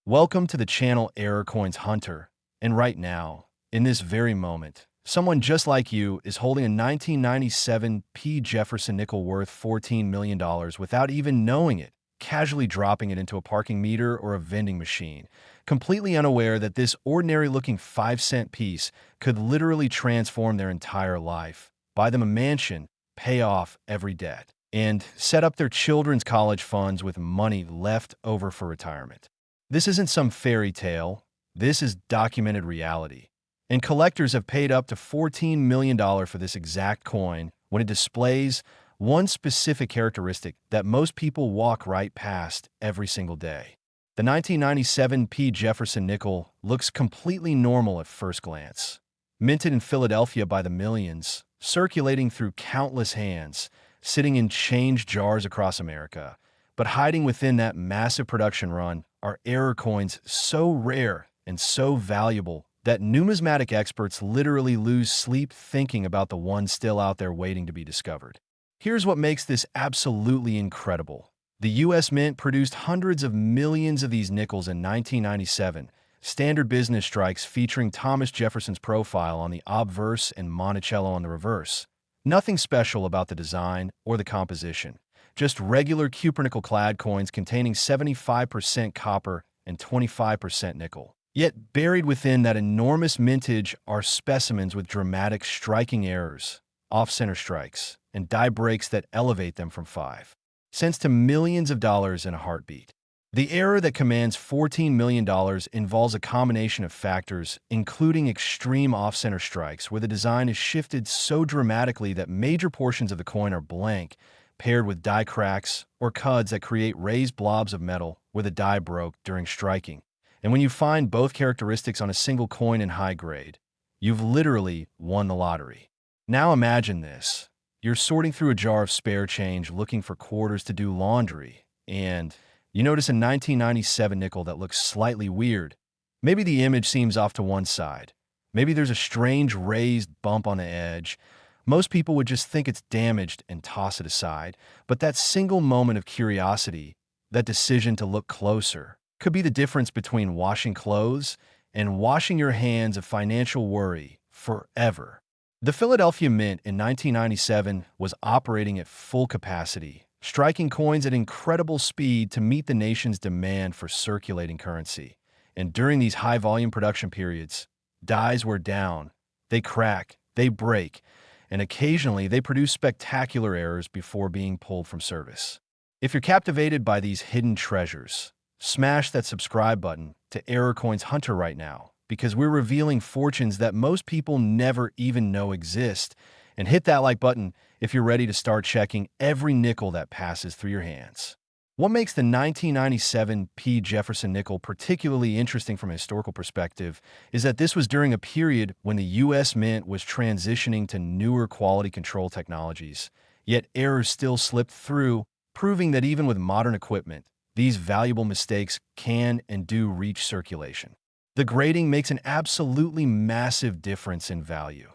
Welcome to the channel Error Coins Hunter, and right now, in this very moment, someone just like you is holding a 1997 P. Jefferson nickel worth $14 million without even knowing it, casually dropping it into a parking meter or a vending machine, completely unaware that this ordinary-looking 5-cent piece could literally transform their entire life, buy them a mansion, pay off every debt, and set up their children's college funds with money left over for retirement. This isn't some fairy tale. This is documented reality. And collectors have paid up to $14 million for this exact coin when it displays one specific characteristic that most people walk right past every single day. The 1997 P. Jefferson nickel looks completely normal at first glance. Minted in Philadelphia by the millions, circulating through countless hands, sitting in change jars across America. But hiding within that massive production run are error coins so rare and so valuable that numismatic experts literally lose sleep thinking about the ones still out there waiting to be discovered. Here's what makes this absolutely incredible. The U.S. Mint produced hundreds of millions of these nickels in 1997, standard business strikes featuring Thomas Jefferson's profile on the obverse and Monticello on the reverse. Nothing special about the design or the composition. Just regular cupronickel-clad coins containing 75% copper and 25% nickel. Yet buried within that enormous mintage are specimens with dramatic striking errors, off-center strikes, and die breaks that elevate them from 5 cents to millions of dollars in a heartbeat. The error that commands $14 million involves a combination of factors, including extreme off-center strikes, where the design is shifted so dramatically that major portions of the coin are blank, paired with die cracks or cuds that create raised blobs of metal where the die broke during striking. And when you find both characteristics on a single coin in high grade, you've literally won the lottery. Now imagine this. You're sorting through a jar of spare change looking for quarters to do laundry, and you notice a 1997 nickel that looks slightly weird. Maybe the image seems off to one side. Maybe there's a strange raised bump on the edge. Most people would just think it's damaged and toss it aside, but that single moment of curiosity, that decision to look closer, could be the difference between washing clothes and washing your hands of financial worry forever. The Philadelphia Mint in 1997 was operating at full capacity, striking coins at incredible speed to meet the nation's demand for circulating currency. And during these high-volume production periods, dies were down, they crack, they break, and occasionally they produce spectacular errors before being pulled from service. If you're captivated by these hidden treasures, smash that subscribe button to Error Coins Hunter right now, because we're revealing fortunes that most people never even know exist. And hit that like button if you're ready to start checking every nickel that passes through your hands. What makes the 1997 P. Jefferson nickel particularly interesting from a historical perspective is that this was during a period when the U.S. Mint was transitioning to newer quality control technologies, yet errors still slipped through, proving that even with modern equipment, these valuable mistakes can and do reach circulation. The grading makes an absolutely massive difference in value.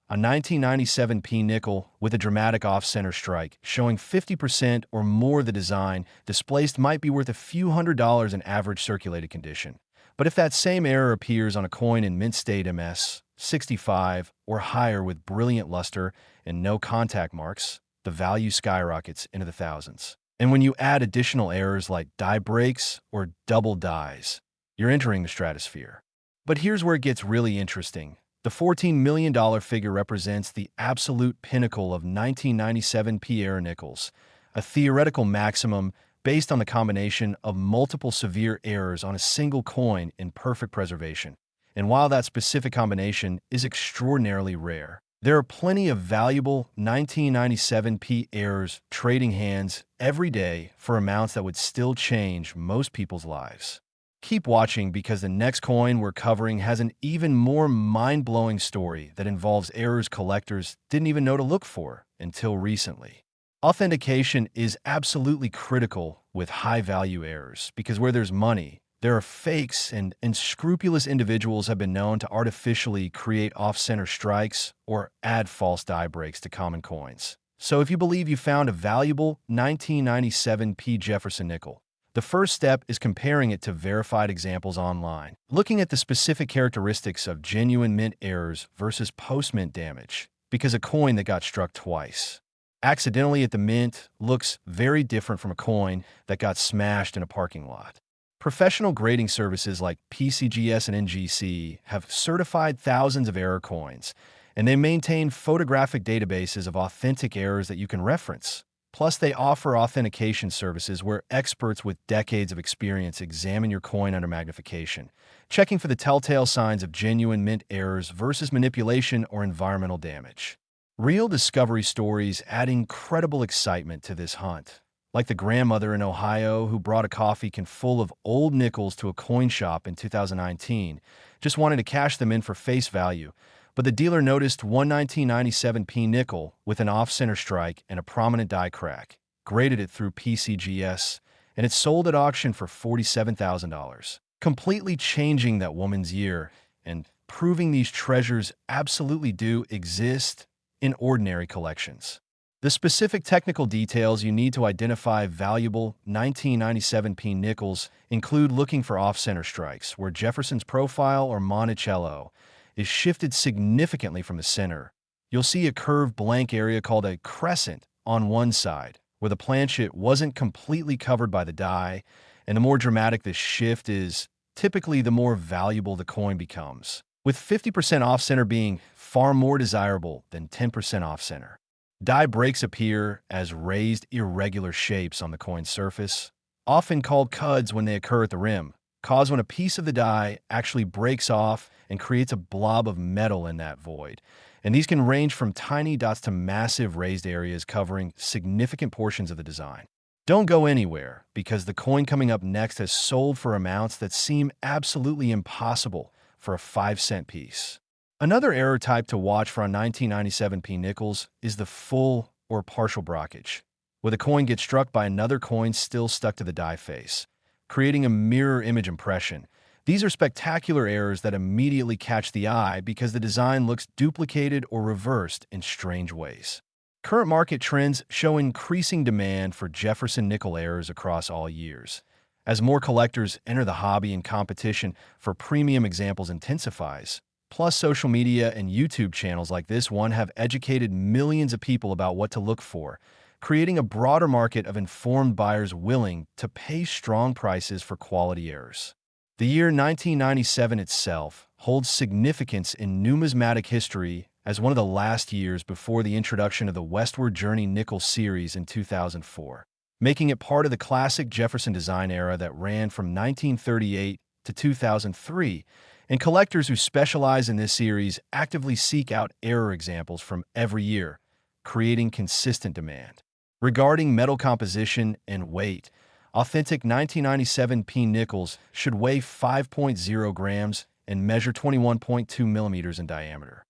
A 1997 P nickel with a dramatic off-center strike, showing 50% or more of the design displaced might be worth a few $100s in average circulated condition. But if that same error appears on a coin in mint state MS, 65 or higher with brilliant luster and no contact marks, the value skyrockets into the thousands. And when you add additional errors like die breaks or double dies, you're entering the stratosphere. But here's where it gets really interesting. The $14 million figure represents the absolute pinnacle of 1997 P error nickels, a theoretical maximum based on the combination of multiple severe errors on a single coin in perfect preservation. And while that specific combination is extraordinarily rare, there are plenty of valuable 1997 P errors trading hands every day for amounts that would still change most people's lives. Keep watching because the next coin we're covering has an even more mind-blowing story that involves errors collectors didn't even know to look for until recently. Authentication is absolutely critical with high-value errors because where there's money, there are fakes, and unscrupulous individuals have been known to artificially create off-center strikes or add false die breaks to common coins. So if you believe you found a valuable 1997 P. Jefferson nickel, The first step is comparing it to verified examples online, looking at the specific characteristics of genuine mint errors versus post-mint damage, because a coin that got struck twice accidentally at the mint looks very different from a coin that got smashed in a parking lot. Professional grading services like PCGS and NGC have certified thousands of error coins, and they maintain photographic databases of authentic errors that you can reference. Plus, they offer authentication services where experts with decades of experience examine your coin under magnification, checking for the telltale signs of genuine mint errors versus manipulation or environmental damage. Real discovery stories add incredible excitement to this hunt, like the grandmother in Ohio who brought a coffee can full of old nickels to a coin shop in 2019, just wanted to cash them in for face value, but the dealer noticed one 1997p nickel with an off-center strike and a prominent die crack, graded it through PCGS, and it sold at auction for $47,000, completely changing that woman's year and proving these treasures absolutely do exist in ordinary collections. The specific technical details you need to identify valuable 1997p nickels include looking for off-center strikes, where Jefferson's profile or Monticello is shifted significantly from the center. You'll see a curved blank area called a crescent on one side, where the planchet wasn't completely covered by the die, and the more dramatic this shift is, typically the more valuable the coin becomes, with 50% off-center being far more desirable than 10% off-center. Die breaks appear as raised, irregular shapes on the coin's surface, often called cuds when they occur at the rim, caused when a piece of the die actually breaks off and creates a blob of metal in that void. And these can range from tiny dots to massive raised areas covering significant portions of the design. Don't go anywhere, because the coin coming up next has sold for amounts that seem absolutely impossible for a 5-cent piece. Another error type to watch for on 1997p nickels is the full or partial brockage, where the coin gets struck by another coin still stuck to the die face, creating a mirror image impression. These are spectacular errors that immediately catch the eye because the design looks duplicated or reversed in strange ways. Current market trends show increasing demand for Jefferson nickel errors across all years. As more collectors enter the hobby and competition for premium examples intensifies, plus social media and YouTube channels like this one have educated millions of people about what to look for, creating a broader market of informed buyers willing to pay strong prices for quality errors. The year 1997 itself holds significance in numismatic history as one of the last years before the introduction of the Westward Journey nickel series in 2004, making it part of the classic Jefferson design era that ran from 1938 to 2003, and collectors who specialize in this series actively seek out error examples from every year, creating consistent demand. Regarding metal composition and weight, authentic 1997p nickels should weigh 5.0 grams and measure 21.2 millimeters in diameter.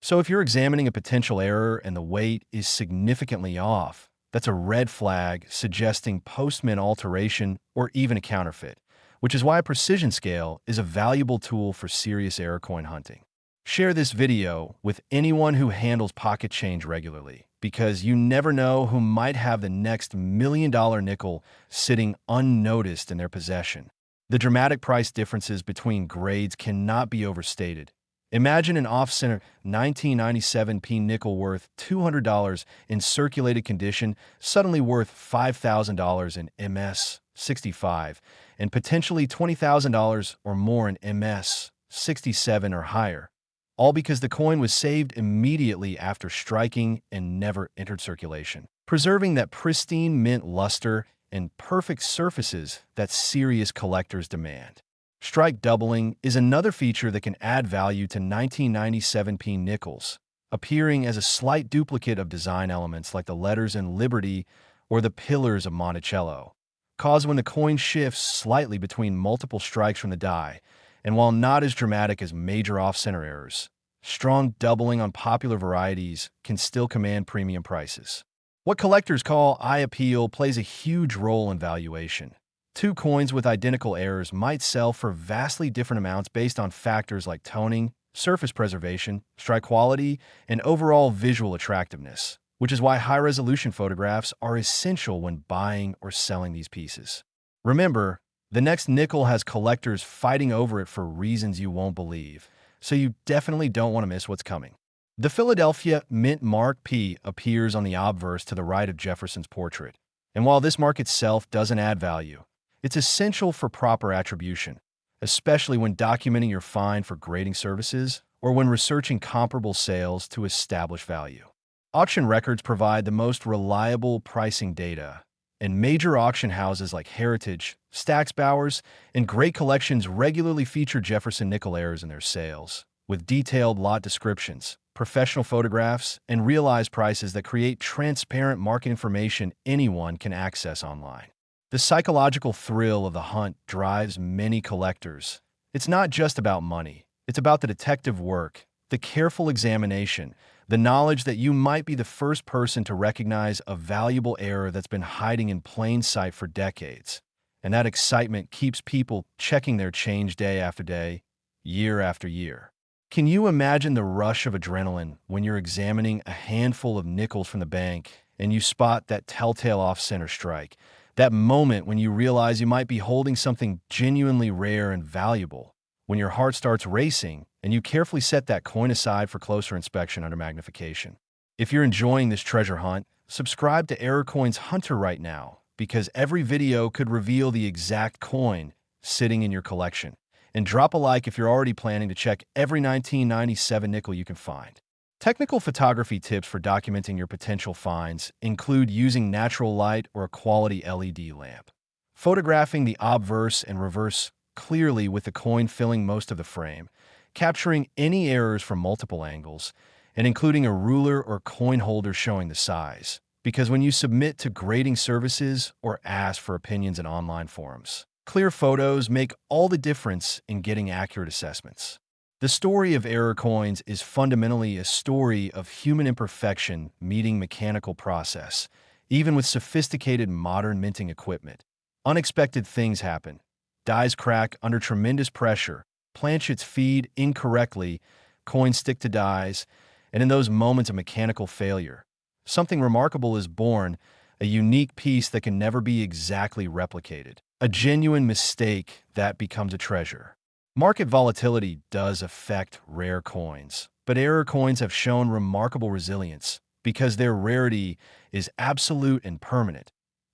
So if you're examining a potential error and the weight is significantly off, that's a red flag suggesting post-mint alteration or even a counterfeit, which is why a precision scale is a valuable tool for serious error coin hunting. Share this video with anyone who handles pocket change regularly, because you never know who might have the next $1 million nickel sitting unnoticed in their possession. The dramatic price differences between grades cannot be overstated. Imagine an off-center 1997p nickel worth $200 in circulated condition suddenly worth $5,000 in MS-65 and potentially $20,000 or more in MS-67 or higher, all because the coin was saved immediately after striking and never entered circulation, preserving that pristine mint luster and perfect surfaces that serious collectors demand. Strike doubling is another feature that can add value to 1997p nickels, appearing as a slight duplicate of design elements like the letters in Liberty or the pillars of Monticello, caused when the coin shifts slightly between multiple strikes from the die, and while not as dramatic as major off-center errors, strong doubling on popular varieties can still command premium prices. What collectors call eye appeal plays a huge role in valuation. Two coins with identical errors might sell for vastly different amounts based on factors like toning, surface preservation, strike quality, and overall visual attractiveness, which is why high-resolution photographs are essential when buying or selling these pieces. Remember, the next nickel has collectors fighting over it for reasons you won't believe, so you definitely don't want to miss what's coming. The Philadelphia Mint Mark P appears on the obverse to the right of Jefferson's portrait, and while this mark itself doesn't add value, it's essential for proper attribution, especially when documenting your find for grading services or when researching comparable sales to establish value. Auction records provide the most reliable pricing data, and major auction houses like Heritage, Stack's Bowers, and Great Collections regularly feature Jefferson nickel heirs in their sales, with detailed lot descriptions, professional photographs, and realized prices that create transparent market information anyone can access online. The psychological thrill of the hunt drives many collectors. It's not just about money. It's about the detective work, the careful examination, the knowledge that you might be the first person to recognize a valuable error that's been hiding in plain sight for decades. And that excitement keeps people checking their change day after day, year after year. Can you imagine the rush of adrenaline when you're examining a handful of nickels from the bank and you spot that telltale off-center strike? That moment when you realize you might be holding something genuinely rare and valuable, when your heart starts racing and you carefully set that coin aside for closer inspection under magnification. If you're enjoying this treasure hunt, subscribe to Errorcoin's Hunter right now, because every video could reveal the exact coin sitting in your collection. And drop a like if you're already planning to check every 1997 nickel you can find. Technical photography tips for documenting your potential finds include using natural light or a quality LED lamp, photographing the obverse and reverse clearly with the coin filling most of the frame, capturing any errors from multiple angles, and including a ruler or coin holder showing the size. Because when you submit to grading services or ask for opinions in online forums, clear photos make all the difference in getting accurate assessments. The story of error coins is fundamentally a story of human imperfection meeting mechanical process. Even with sophisticated modern minting equipment, unexpected things happen. Dies crack under tremendous pressure, planchets feed incorrectly, coins stick to dies, and in those moments of mechanical failure, something remarkable is born, a unique piece that can never be exactly replicated. A genuine mistake that becomes a treasure. Market volatility does affect rare coins, but error coins have shown remarkable resilience because their rarity is absolute and permanent.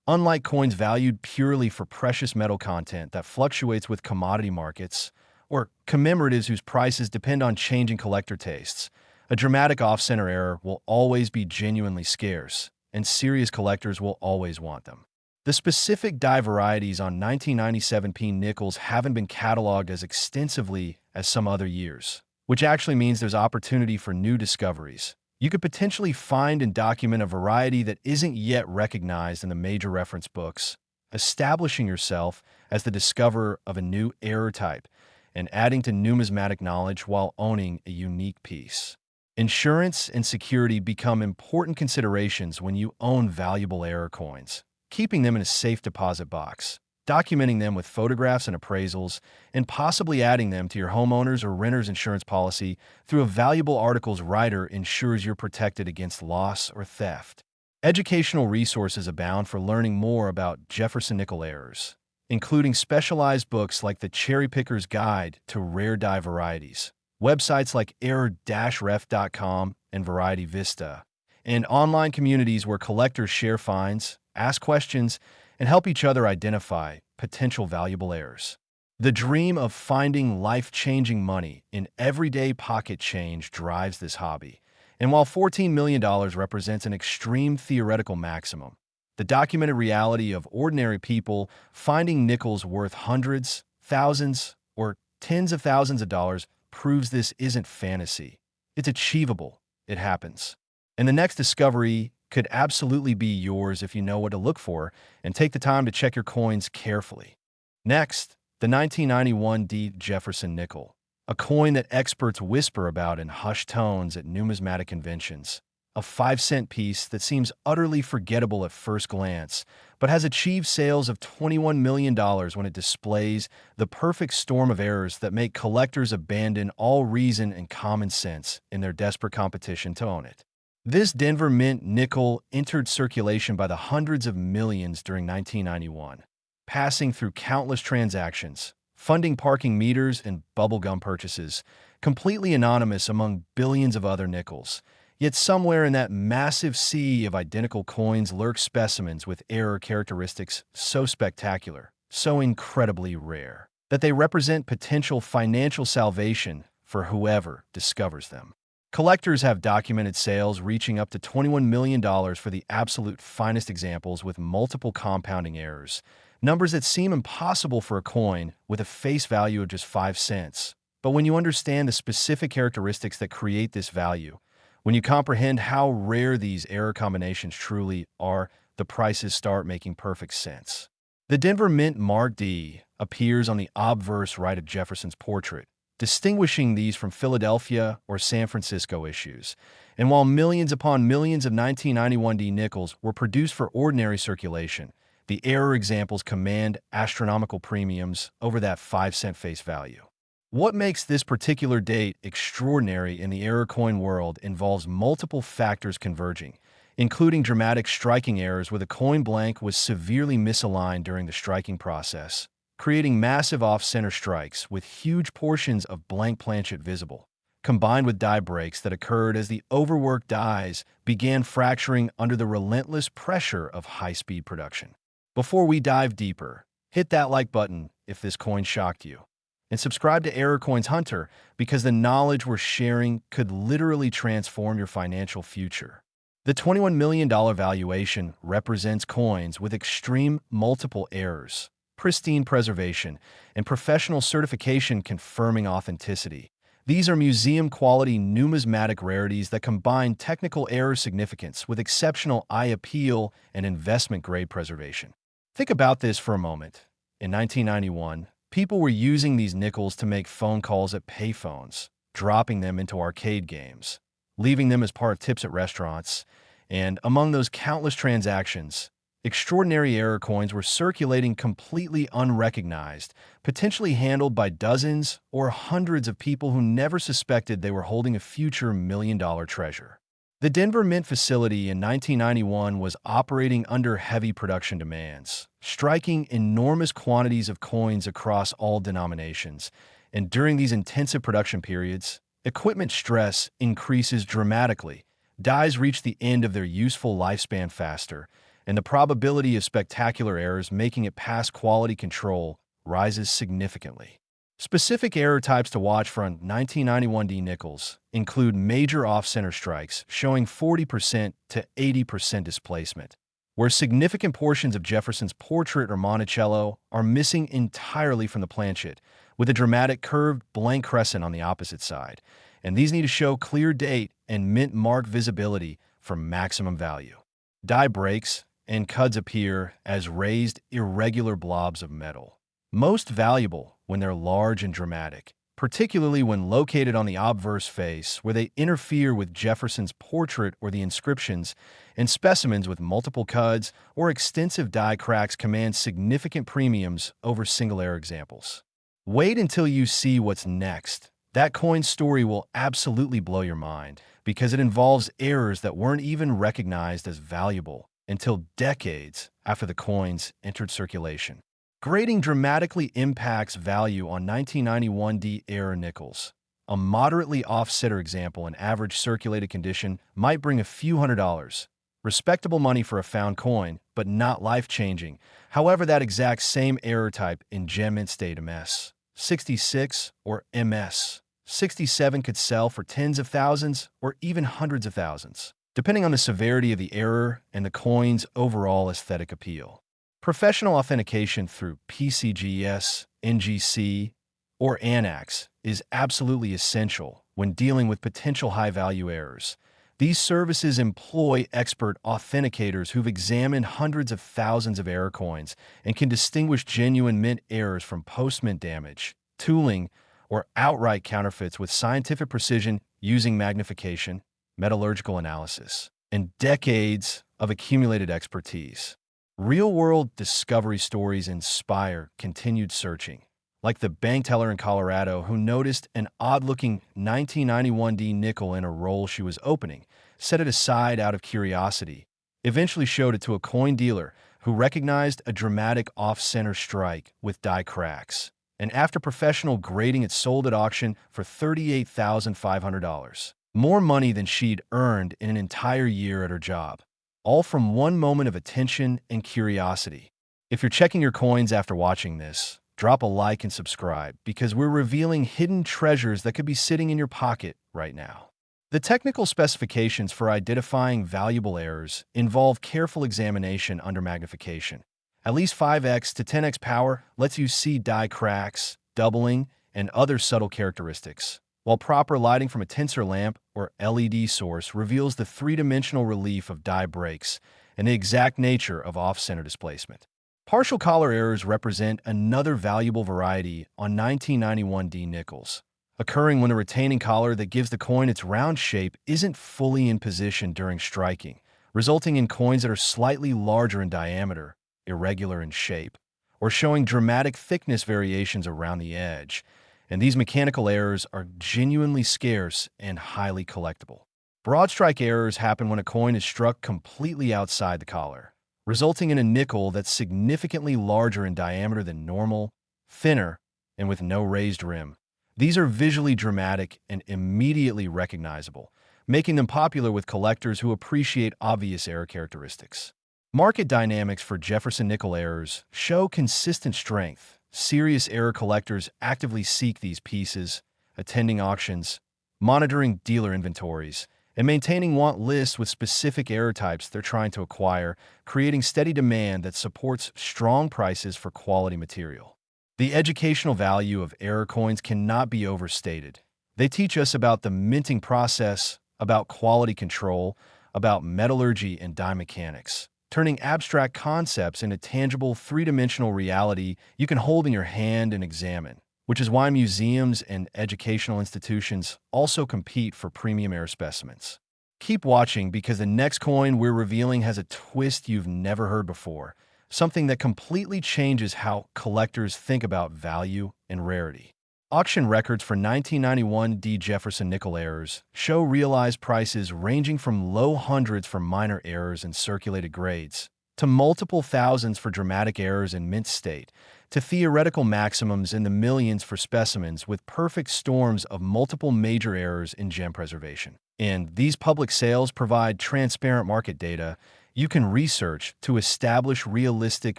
Unlike coins valued purely for precious metal content that fluctuates with commodity markets, or commemoratives whose prices depend on changing collector tastes, a dramatic off-center error will always be genuinely scarce, and serious collectors will always want them. The specific die varieties on 1997P nickels haven't been cataloged as extensively as some other years, which actually means there's opportunity for new discoveries. You could potentially find and document a variety that isn't yet recognized in the major reference books, establishing yourself as the discoverer of a new error type and adding to numismatic knowledge while owning a unique piece. Insurance and security become important considerations when you own valuable error coins. Keeping them in a safe deposit box, documenting them with photographs and appraisals, and possibly adding them to your homeowner's or renter's insurance policy through a valuable article's rider ensures you're protected against loss or theft. Educational resources abound for learning more about Jefferson nickel errors, including specialized books like The Cherry Picker's Guide to Rare Die Varieties, websites like error-ref.com and Variety Vista, and online communities where collectors share finds, ask questions, and help each other identify potential valuable errors. The dream of finding life-changing money in everyday pocket change drives this hobby. And while $14 million represents an extreme theoretical maximum, the documented reality of ordinary people finding nickels worth hundreds, thousands, or tens of thousands of dollars proves this isn't fantasy. It's achievable. It happens. And the next discovery could absolutely be yours if you know what to look for and take the time to check your coins carefully. Next, the 1991 D. Jefferson nickel, a coin that experts whisper about in hushed tones at numismatic conventions. A 5-cent piece that seems utterly forgettable at first glance, but has achieved sales of $21 million when it displays the perfect storm of errors that make collectors abandon all reason and common sense in their desperate competition to own it. This Denver Mint nickel entered circulation by the hundreds of millions during 1991. passing through countless transactions, funding parking meters and bubblegum purchases, completely anonymous among billions of other nickels. Yet somewhere in that massive sea of identical coins lurk specimens with error characteristics so spectacular, so incredibly rare, that they represent potential financial salvation for whoever discovers them. Collectors have documented sales reaching up to $21 million for the absolute finest examples with multiple compounding errors, numbers that seem impossible for a coin with a face value of just 5 cents. But when you understand the specific characteristics that create this value, when you comprehend how rare these error combinations truly are, the prices start making perfect sense. The Denver Mint Mark D appears on the obverse right of Jefferson's portrait, distinguishing these from Philadelphia or San Francisco issues. And while millions upon millions of 1991 D nickels were produced for ordinary circulation, the error examples command astronomical premiums over that 5-cent face value. What makes this particular date extraordinary in the error coin world involves multiple factors converging, including dramatic striking errors where the coin blank was severely misaligned during the striking process, creating massive off-center strikes with huge portions of blank planchet visible, combined with die breaks that occurred as the overworked dies began fracturing under the relentless pressure of high-speed production. Before we dive deeper, hit that like button if this coin shocked you. And subscribe to Error Coins Hunter because the knowledge we're sharing could literally transform your financial future. The $21 million valuation represents coins with extreme multiple errors, pristine preservation, and professional certification confirming authenticity. These are museum-quality numismatic rarities that combine technical error significance with exceptional eye appeal and investment-grade preservation. Think about this for a moment. In 1991, people were using these nickels to make phone calls at payphones, dropping them into arcade games, leaving them as part of tips at restaurants, and among those countless transactions, extraordinary error coins were circulating completely unrecognized, potentially handled by dozens or hundreds of people who never suspected they were holding a future million-dollar treasure. The Denver Mint facility in 1991 was operating under heavy production demands, striking enormous quantities of coins across all denominations, and during these intensive production periods, equipment stress increases dramatically, dies reach the end of their useful lifespan faster, and the probability of spectacular errors making it past quality control rises significantly. Specific error types to watch for on 1991 D nickels include major off-center strikes showing 40% to 80% displacement, where significant portions of Jefferson's portrait or Monticello are missing entirely from the planchet, with a dramatic curved blank crescent on the opposite side, and these need to show clear date and mint mark visibility for maximum value. Die breaks and cuds appear as raised, irregular blobs of metal. Most valuable when they're large and dramatic, particularly when located on the obverse face where they interfere with Jefferson's portrait or the inscriptions, and specimens with multiple cuds or extensive die cracks command significant premiums over single error examples. Wait until you see what's next. That coin story will absolutely blow your mind because it involves errors that weren't even recognized as valuable until decades after the coins entered circulation. Grading dramatically impacts value on 1991 D error nickels. A moderately off-center example in average circulated condition might bring a few $100s. Respectable money for a found coin, but not life-changing. However, that exact same error type in gem mint state MS 66 or MS 67 could sell for tens of thousands or even hundreds of thousands, depending on the severity of the error and the coin's overall aesthetic appeal. Professional authentication through PCGS, NGC, or ANAX is absolutely essential when dealing with potential high-value errors. These services employ expert authenticators who've examined hundreds of thousands of error coins and can distinguish genuine mint errors from post-mint damage, tooling, or outright counterfeits with scientific precision using magnification, metallurgical analysis, and decades of accumulated expertise. Real-world discovery stories inspire continued searching, like the bank teller in Colorado who noticed an odd-looking 1991 D nickel in a roll she was opening, set it aside out of curiosity, eventually showed it to a coin dealer who recognized a dramatic off-center strike with die cracks, and after professional grading it sold at auction for $38,500. More money than she'd earned in an entire year at her job. All from one moment of attention and curiosity. If you're checking your coins after watching this, drop a like and subscribe because we're revealing hidden treasures that could be sitting in your pocket right now. The technical specifications for identifying valuable errors involve careful examination under magnification. At least 5x to 10x power lets you see die cracks, doubling, and other subtle characteristics, while proper lighting from a tensor lamp or LED source reveals the three-dimensional relief of die breaks and the exact nature of off-center displacement. Partial collar errors represent another valuable variety on 1991D nickels, occurring when the retaining collar that gives the coin its round shape isn't fully in position during striking, resulting in coins that are slightly larger in diameter, irregular in shape, or showing dramatic thickness variations around the edge, and these mechanical errors are genuinely scarce and highly collectible. Broad strike errors happen when a coin is struck completely outside the collar, resulting in a nickel that's significantly larger in diameter than normal, thinner, and with no raised rim. These are visually dramatic and immediately recognizable, making them popular with collectors who appreciate obvious error characteristics. Market dynamics for Jefferson nickel errors show consistent strength. Serious error collectors actively seek these pieces, attending auctions, monitoring dealer inventories, and maintaining want lists with specific error types they're trying to acquire, creating steady demand that supports strong prices for quality material. The educational value of error coins cannot be overstated. They teach us about the minting process, about quality control, about metallurgy and die mechanics, turning abstract concepts into tangible three-dimensional reality you can hold in your hand and examine, which is why museums and educational institutions also compete for premium error specimens. Keep watching because the next coin we're revealing has a twist you've never heard before, something that completely changes how collectors think about value and rarity. Auction records for 1991D Jefferson nickel errors show realized prices ranging from low hundreds for minor errors in circulated grades, to multiple thousands for dramatic errors in mint state, to theoretical maximums in the millions for specimens with perfect storms of multiple major errors in gem preservation. And these public sales provide transparent market data you can research to establish realistic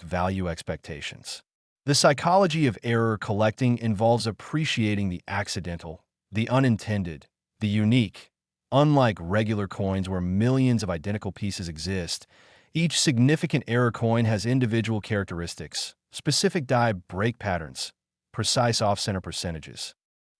value expectations. The psychology of error collecting involves appreciating the accidental, the unintended, the unique. Unlike regular coins where millions of identical pieces exist, each significant error coin has individual characteristics, specific die break patterns, precise off-center percentages,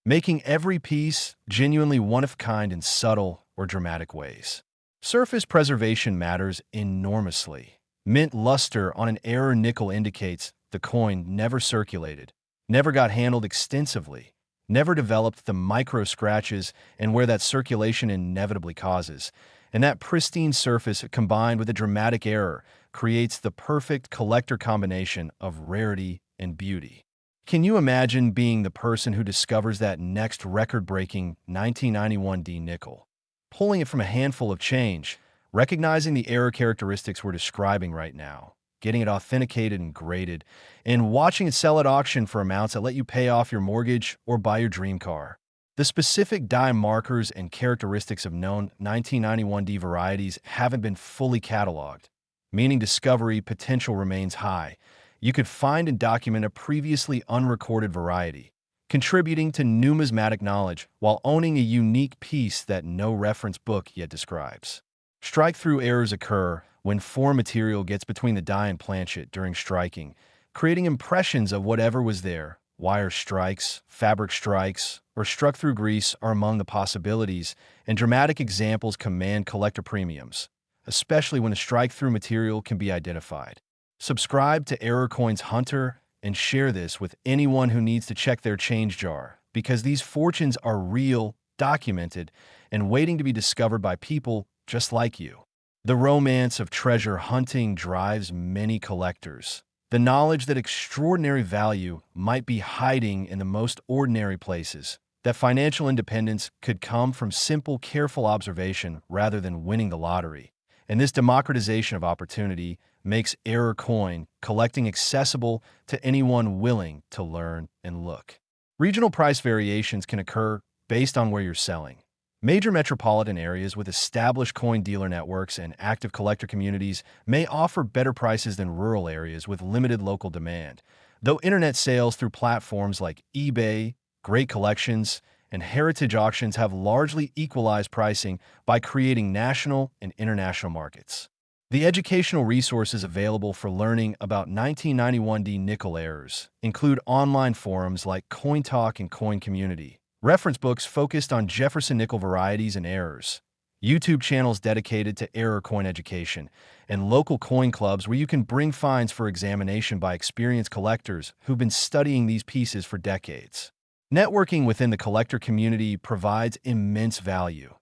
making every piece genuinely one-of-a-kind in subtle or dramatic ways. Surface preservation matters enormously. Mint luster on an error nickel indicates the coin never circulated, never got handled extensively, never developed the micro scratches and where that circulation inevitably causes. And that pristine surface combined with a dramatic error creates the perfect collector combination of rarity and beauty. Can you imagine being the person who discovers that next record-breaking 1991D nickel, pulling it from a handful of change, recognizing the error characteristics we're describing right now, getting it authenticated and graded, and watching it sell at auction for amounts that let you pay off your mortgage or buy your dream car? The specific die markers and characteristics of known 1991D varieties haven't been fully cataloged, meaning discovery potential remains high. You could find and document a previously unrecorded variety, contributing to numismatic knowledge while owning a unique piece that no reference book yet describes. Strike-through errors occur when foreign material gets between the die and planchet during striking, creating impressions of whatever was there. Wire strikes, fabric strikes, or struck-through grease are among the possibilities, and dramatic examples command collector premiums, especially when the strike-through material can be identified. Subscribe to Error Coins Hunter and share this with anyone who needs to check their change jar, because these fortunes are real, documented, and waiting to be discovered by people just like you. The romance of treasure hunting drives many collectors. The knowledge that extraordinary value might be hiding in the most ordinary places, that financial independence could come from simple, careful observation rather than winning the lottery. And this democratization of opportunity makes error coin collecting accessible to anyone willing to learn and look. Regional price variations can occur based on where you're selling. Major metropolitan areas with established coin dealer networks and active collector communities may offer better prices than rural areas with limited local demand, though internet sales through platforms like eBay, Great Collections, and heritage auctions have largely equalized pricing by creating national and international markets. The educational resources available for learning about 1991D nickel errors include online forums like CoinTalk and Coin Community, reference books focused on Jefferson nickel varieties and errors, YouTube channels dedicated to error coin education, and local coin clubs where you can bring finds for examination by experienced collectors who've been studying these pieces for decades. Networking within the collector community provides immense value.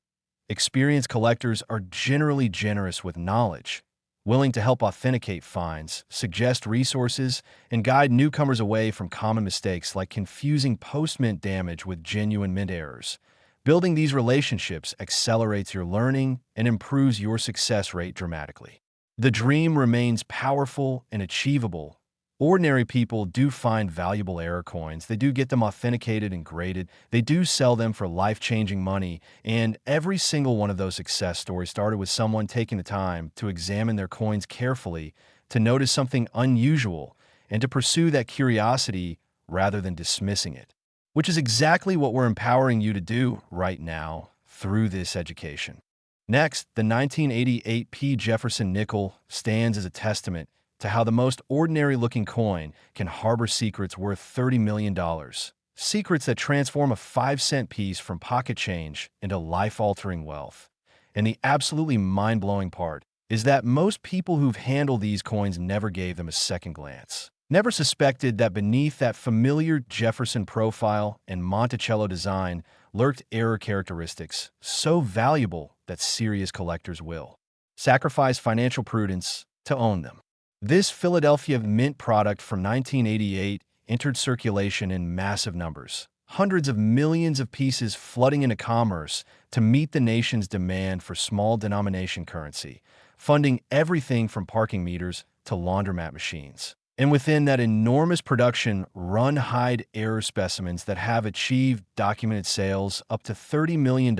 Experienced collectors are generally generous with knowledge, willing to help authenticate finds, suggest resources, and guide newcomers away from common mistakes like confusing post-mint damage with genuine mint errors. Building these relationships accelerates your learning and improves your success rate dramatically. The dream remains powerful and achievable. Ordinary people do find valuable error coins. They do get them authenticated and graded. They do sell them for life-changing money. And every single one of those success stories started with someone taking the time to examine their coins carefully, to notice something unusual, and to pursue that curiosity rather than dismissing it, which is exactly what we're empowering you to do right now through this education. Next, the 1988 P. Jefferson nickel stands as a testament to how the most ordinary-looking coin can harbor secrets worth $30 million. Secrets that transform a 5-cent piece from pocket change into life-altering wealth. And the absolutely mind-blowing part is that most people who've handled these coins never gave them a second glance. Never suspected that beneath that familiar Jefferson profile and Monticello design lurked error characteristics so valuable that serious collectors will sacrifice financial prudence to own them. This Philadelphia Mint product from 1988 entered circulation in massive numbers, hundreds of millions of pieces flooding into commerce to meet the nation's demand for small denomination currency, funding everything from parking meters to laundromat machines. And within that enormous production run hide error specimens that have achieved documented sales up to $30 million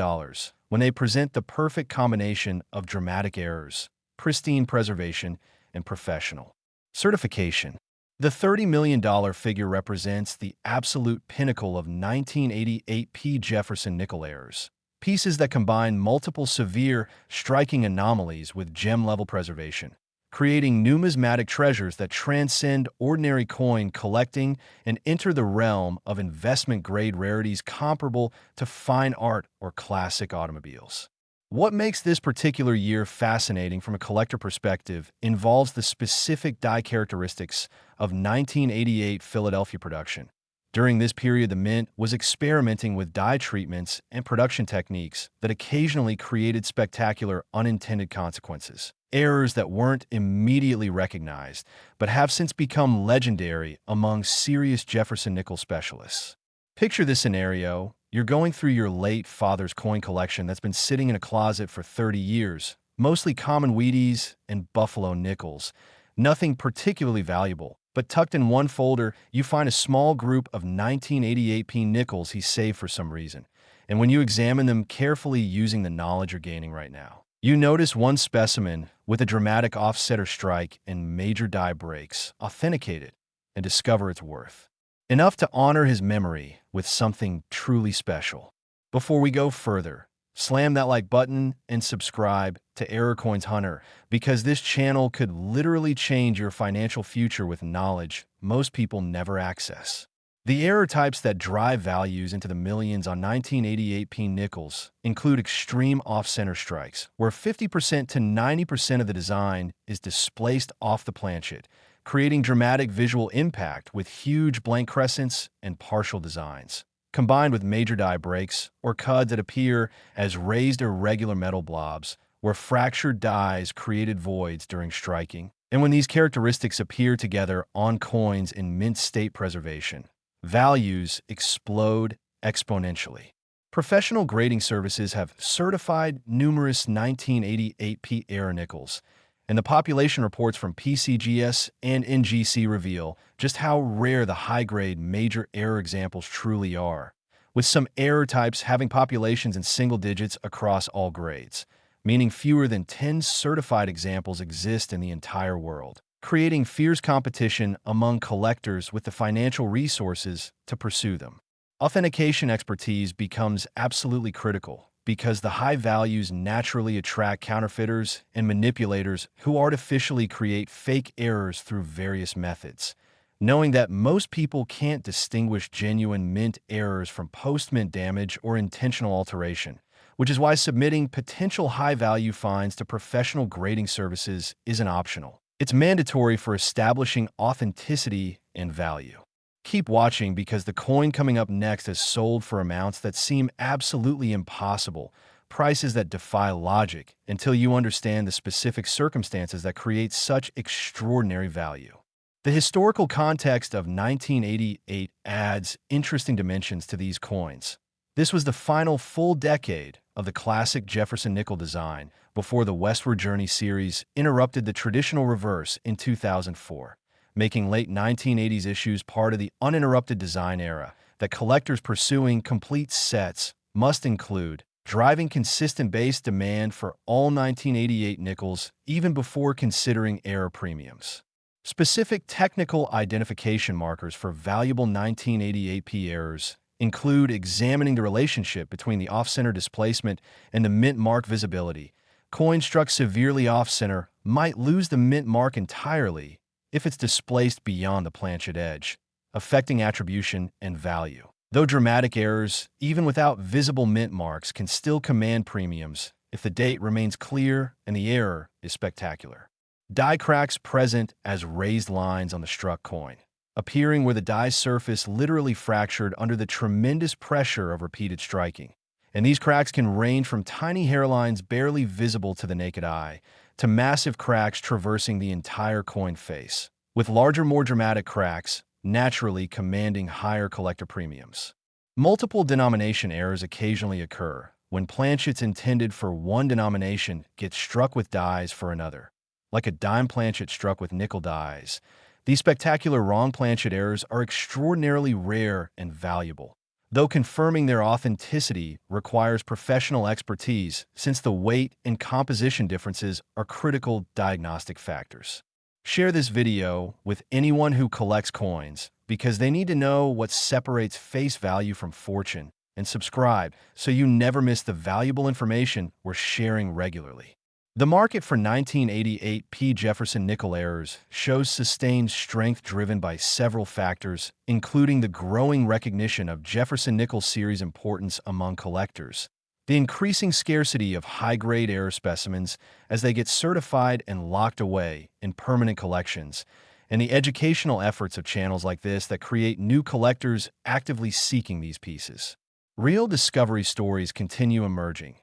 when they present the perfect combination of dramatic errors, pristine preservation, and professional certification. The $30 million figure represents the absolute pinnacle of 1988 P. Jefferson nickel errors, pieces that combine multiple severe, striking anomalies with gem-level preservation, creating numismatic treasures that transcend ordinary coin collecting and enter the realm of investment-grade rarities comparable to fine art or classic automobiles. What makes this particular year fascinating from a collector perspective involves the specific die characteristics of 1988 Philadelphia production. During this period, the Mint was experimenting with die treatments and production techniques that occasionally created spectacular unintended consequences. Errors that weren't immediately recognized, but have since become legendary among serious Jefferson nickel specialists. Picture this scenario. You're going through your late father's coin collection that's been sitting in a closet for 30 years, mostly common Wheaties and Buffalo nickels. Nothing particularly valuable, but tucked in one folder, you find a small group of 1988 P nickels he saved for some reason. And when you examine them carefully using the knowledge you're gaining right now, you notice one specimen with a dramatic offsetter strike and major die breaks, authenticated, and discover its worth. Enough to honor his memory with something truly special. Before we go further, slam that like button and subscribe to Error Coins Hunter, because this channel could literally change your financial future with knowledge most people never access. The error types that drive values into the millions on 1988 P nickels include extreme off-center strikes, where 50% to 90% of the design is displaced off the planchet, creating dramatic visual impact with huge blank crescents and partial designs, combined with major die breaks or cuds that appear as raised irregular metal blobs, where fractured dies created voids during striking. And when these characteristics appear together on coins in mint state preservation, values explode exponentially. Professional grading services have certified numerous 1988 P error nickels, and the population reports from PCGS and NGC reveal just how rare the high-grade major error examples truly are, with some error types having populations in single digits across all grades, meaning fewer than 10 certified examples exist in the entire world, creating fierce competition among collectors with the financial resources to pursue them. Authentication expertise becomes absolutely critical because the high values naturally attract counterfeiters and manipulators who artificially create fake errors through various methods. Knowing that most people can't distinguish genuine mint errors from post-mint damage or intentional alteration, which is why submitting potential high-value fines to professional grading services isn't optional. It's mandatory for establishing authenticity and value. Keep watching because the coin coming up next is sold for amounts that seem absolutely impossible, prices that defy logic, until you understand the specific circumstances that create such extraordinary value. The historical context of 1988 adds interesting dimensions to these coins. This was the final full decade of the classic Jefferson nickel design before the Westward Journey series interrupted the traditional reverse in 2004, making late 1980s issues part of the uninterrupted design era that collectors pursuing complete sets must include, driving consistent base demand for all 1988 nickels even before considering error premiums. Specific technical identification markers for valuable 1988P errors include examining the relationship between the off-center displacement and the mint mark visibility. Coin struck severely off-center might lose the mint mark entirely if it's displaced beyond the planchet edge, affecting attribution and value. Though dramatic errors, even without visible mint marks, can still command premiums if the date remains clear and the error is spectacular. Die cracks present as raised lines on the struck coin, appearing where the die surface literally fractured under the tremendous pressure of repeated striking. And these cracks can range from tiny hairlines barely visible to the naked eye to massive cracks traversing the entire coin face, with larger, more dramatic cracks naturally commanding higher collector premiums. Multiple denomination errors occasionally occur when planchets intended for one denomination get struck with dies for another, like a dime planchet struck with nickel dies. These spectacular wrong planchet errors are extraordinarily rare and valuable, though confirming their authenticity requires professional expertise since the weight and composition differences are critical diagnostic factors. Share this video with anyone who collects coins because they need to know what separates face value from fortune, and subscribe so you never miss the valuable information we're sharing regularly. The market for 1988 P. Jefferson nickel errors shows sustained strength driven by several factors, including the growing recognition of Jefferson nickel series importance among collectors, the increasing scarcity of high-grade error specimens as they get certified and locked away in permanent collections, and the educational efforts of channels like this that create new collectors actively seeking these pieces. Real discovery stories continue emerging,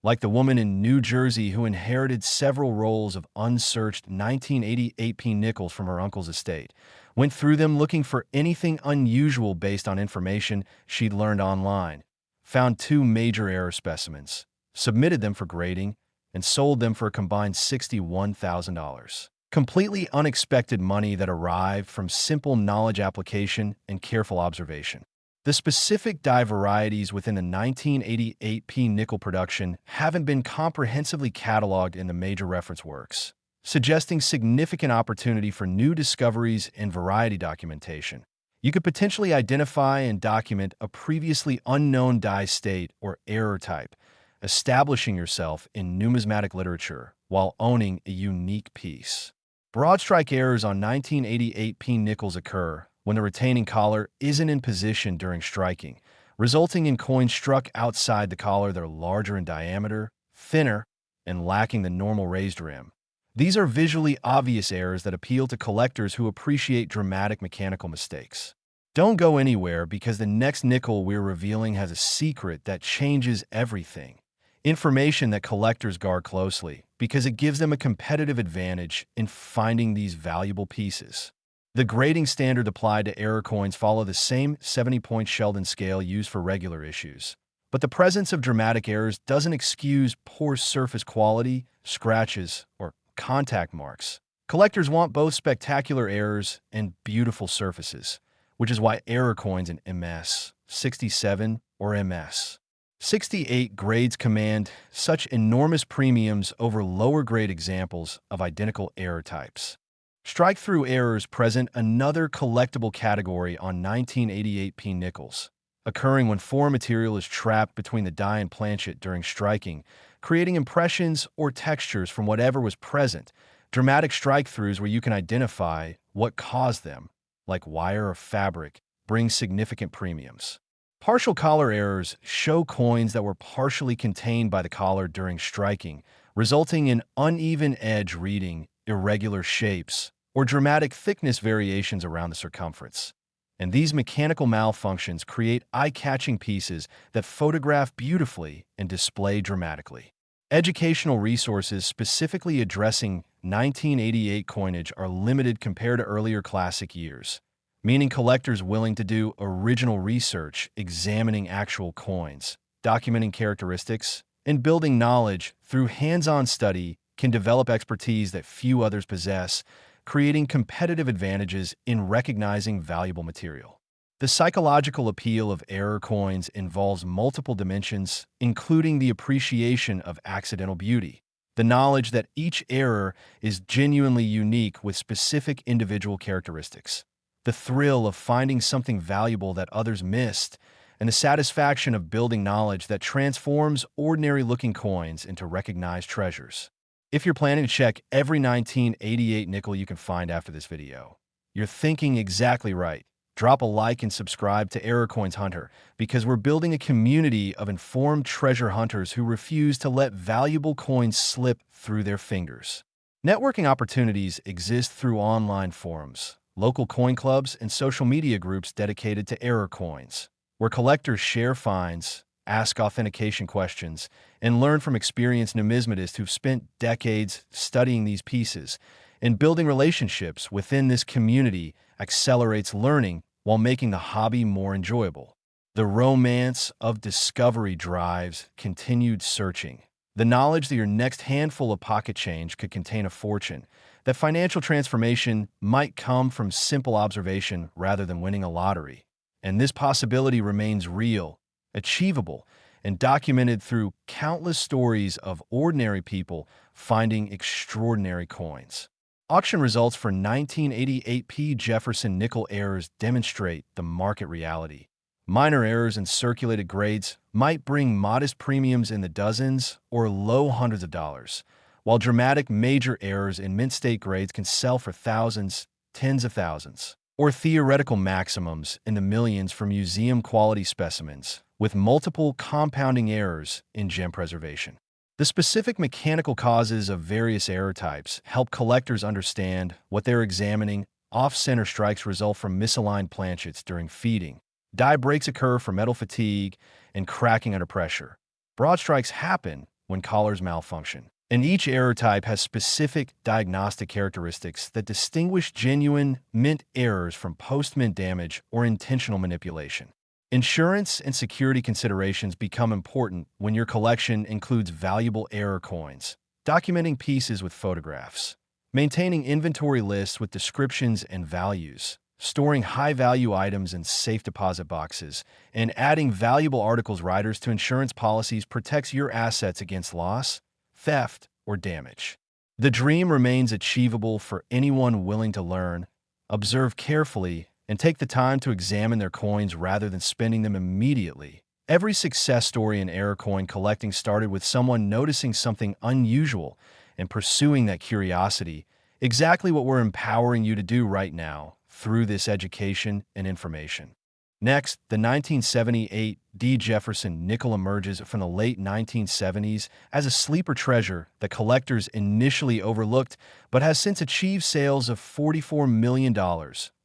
like the woman in New Jersey who inherited several rolls of unsearched 1988P nickels from her uncle's estate, went through them looking for anything unusual based on information she'd learned online, found two major error specimens, submitted them for grading, and sold them for a combined $61,000. Completely unexpected money that arrived from simple knowledge application and careful observation. The specific die varieties within the 1988P nickel production haven't been comprehensively cataloged in the major reference works, suggesting significant opportunity for new discoveries and variety documentation. You could potentially identify and document a previously unknown die state or error type, establishing yourself in numismatic literature while owning a unique piece. Broad strike errors on 1988P nickels occur when the retaining collar isn't in position during striking, resulting in coins struck outside the collar that are larger in diameter, thinner, and lacking the normal raised rim. These are visually obvious errors that appeal to collectors who appreciate dramatic mechanical mistakes. Don't go anywhere because the next nickel we're revealing has a secret that changes everything. Information that collectors guard closely because it gives them a competitive advantage in finding these valuable pieces. The grading standard applied to error coins follow the same 70-point Sheldon scale used for regular issues. But the presence of dramatic errors doesn't excuse poor surface quality, scratches, or contact marks. Collectors want both spectacular errors and beautiful surfaces, which is why error coins in MS 67 or MS 68 grades command such enormous premiums over lower-grade examples of identical error types. Strike-through errors present another collectible category on 1988p nickels, occurring when foreign material is trapped between the die and planchet during striking, creating impressions or textures from whatever was present. Dramatic strike-throughs where you can identify what caused them, like wire or fabric, bring significant premiums. Partial collar errors show coins that were partially contained by the collar during striking, resulting in uneven edge reading, irregular shapes, or dramatic thickness variations around the circumference. And these mechanical malfunctions create eye-catching pieces that photograph beautifully and display dramatically. Educational resources specifically addressing 1988 coinage are limited compared to earlier classic years, meaning collectors willing to do original research, examining actual coins, documenting characteristics, and building knowledge through hands-on study can develop expertise that few others possess, creating competitive advantages in recognizing valuable material. The psychological appeal of error coins involves multiple dimensions, including the appreciation of accidental beauty, the knowledge that each error is genuinely unique with specific individual characteristics, the thrill of finding something valuable that others missed, and the satisfaction of building knowledge that transforms ordinary-looking coins into recognized treasures. If you're planning to check every 1988 nickel you can find after this video, you're thinking exactly right. Drop a like and subscribe to Error Coins Hunter because we're building a community of informed treasure hunters who refuse to let valuable coins slip through their fingers. Networking opportunities exist through online forums, local coin clubs, and social media groups dedicated to error coins, where collectors share finds, ask authentication questions, and learn from experienced numismatists who've spent decades studying these pieces. And building relationships within this community accelerates learning while making the hobby more enjoyable. The romance of discovery drives continued searching. The knowledge that your next handful of pocket change could contain a fortune, that financial transformation might come from simple observation rather than winning a lottery. And this possibility remains real, achievable, and documented through countless stories of ordinary people finding extraordinary coins. Auction results for 1988p Jefferson nickel errors demonstrate the market reality. Minor errors in circulated grades might bring modest premiums in the dozens or low hundreds of dollars, while dramatic major errors in mint state grades can sell for thousands, tens of thousands, or theoretical maximums in the millions for museum-quality specimens, with multiple compounding errors in gem preservation. The specific mechanical causes of various error types help collectors understand what they're examining. Off-center strikes result from misaligned planchets during feeding. Die breaks occur from metal fatigue and cracking under pressure. Broad strikes happen when collars malfunction. And each error type has specific diagnostic characteristics that distinguish genuine mint errors from post-mint damage or intentional manipulation. Insurance and security considerations become important when your collection includes valuable error coins, documenting pieces with photographs, maintaining inventory lists with descriptions and values, storing high-value items in safe deposit boxes, and adding valuable articles riders to insurance policies protects your assets against loss, theft, or damage. The dream remains achievable for anyone willing to learn, observe carefully, and take the time to examine their coins rather than spending them immediately. Every success story in error coin collecting started with someone noticing something unusual and pursuing that curiosity, exactly what we're empowering you to do right now through this education and information. Next, the 1978 D. Jefferson nickel emerges from the late 1970s as a sleeper treasure that collectors initially overlooked but has since achieved sales of $44 million.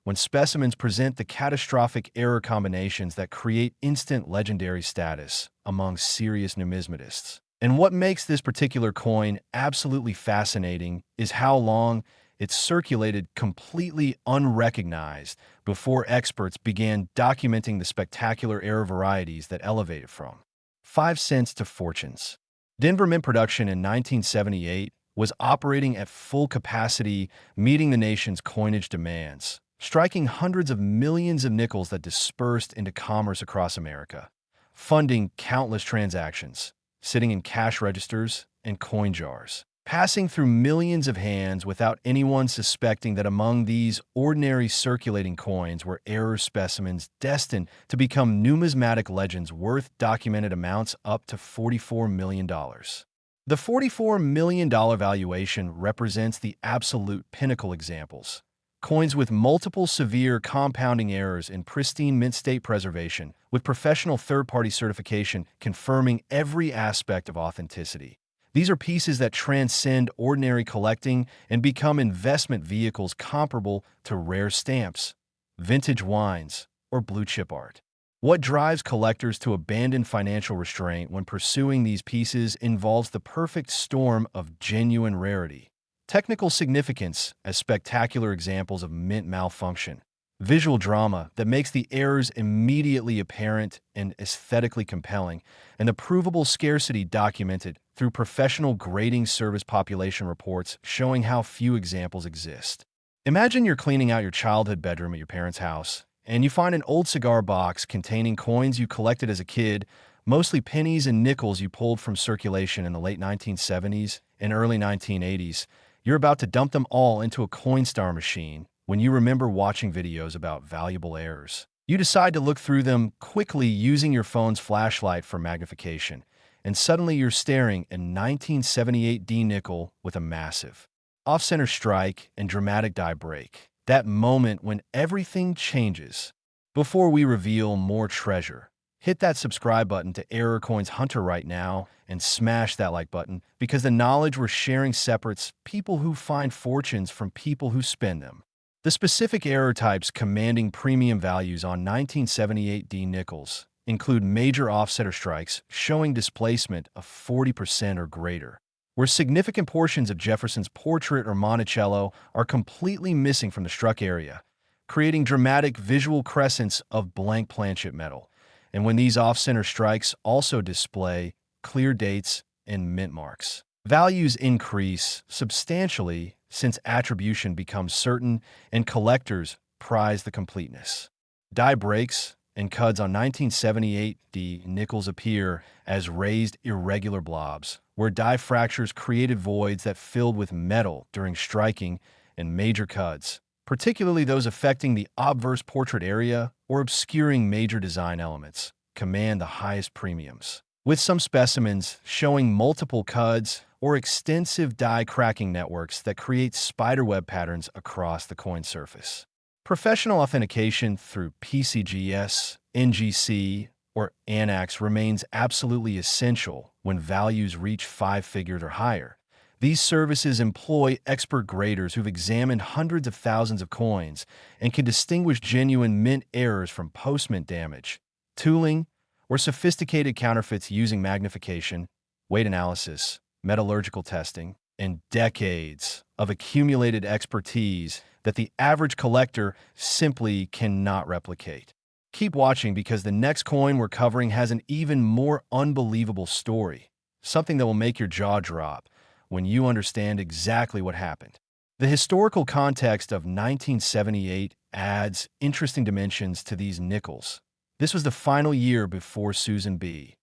When specimens present the catastrophic error combinations that create instant legendary status among serious numismatists. And what makes this particular coin absolutely fascinating is how long it circulated completely unrecognized before experts began documenting the spectacular error varieties that elevated from 5 cents to fortunes. Denver mint production in 1978 was operating at full capacity, meeting the nation's coinage demands, striking hundreds of millions of nickels that dispersed into commerce across America, funding countless transactions, sitting in cash registers and coin jars, passing through millions of hands without anyone suspecting that among these ordinary circulating coins were error specimens destined to become numismatic legends worth documented amounts up to $44 million. The $44 million valuation represents the absolute pinnacle examples. Coins with multiple severe compounding errors in pristine mint state preservation, with professional third-party certification confirming every aspect of authenticity. These are pieces that transcend ordinary collecting and become investment vehicles comparable to rare stamps, vintage wines, or blue-chip art. What drives collectors to abandon financial restraint when pursuing these pieces involves the perfect storm of genuine rarity, technical significance as spectacular examples of mint malfunction, visual drama that makes the errors immediately apparent and aesthetically compelling, and the provable scarcity documented through professional grading service population reports showing how few examples exist. Imagine you're cleaning out your childhood bedroom at your parents' house, and you find an old cigar box containing coins you collected as a kid, mostly pennies and nickels you pulled from circulation in the late 1970s and early 1980s. You're about to dump them all into a Coinstar machine when you remember watching videos about valuable errors. You decide to look through them quickly using your phone's flashlight for magnification, and suddenly you're staring at a 1978 D nickel with a massive off-center strike and dramatic die break. That moment when everything changes. Before we reveal more treasure, hit that subscribe button to Error Coins Hunter right now and smash that like button, because the knowledge we're sharing separates people who find fortunes from people who spend them. The specific error types commanding premium values on 1978 D nickels include major offsetter strikes showing displacement of 40% or greater, where significant portions of Jefferson's portrait or Monticello are completely missing from the struck area, creating dramatic visual crescents of blank planchet metal, and when these off-center strikes also display clear dates and mint marks. Values increase substantially since attribution becomes certain and collectors prize the completeness. Die breaks and cuds on 1978 D nickels appear as raised irregular blobs, where die fractures created voids that filled with metal during striking, and major cuds, particularly those affecting the obverse portrait area or obscuring major design elements, command the highest premiums, with some specimens showing multiple cuds or extensive die cracking networks that create spiderweb patterns across the coin surface. Professional authentication through PCGS, NGC, or ANAX remains absolutely essential when values reach 5 figures or higher. These services employ expert graders who've examined hundreds of thousands of coins and can distinguish genuine mint errors from post-mint damage, tooling, or sophisticated counterfeits using magnification, weight analysis, metallurgical testing, and decades of accumulated expertise that the average collector simply cannot replicate. Keep watching, because the next coin we're covering has an even more unbelievable story, something that will make your jaw drop when you understand exactly what happened. The historical context of 1978 adds interesting dimensions to these nickels. This was the final year before Susan B.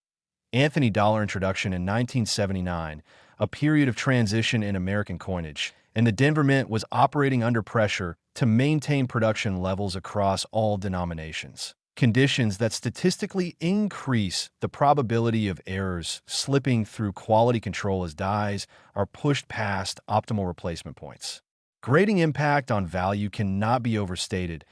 Anthony dollar introduction in 1979, a period of transition in American coinage, and the Denver Mint was operating under pressure to maintain production levels across all denominations, conditions that statistically increase the probability of errors slipping through quality control as dies are pushed past optimal replacement points. Grading impact on value cannot be overstated.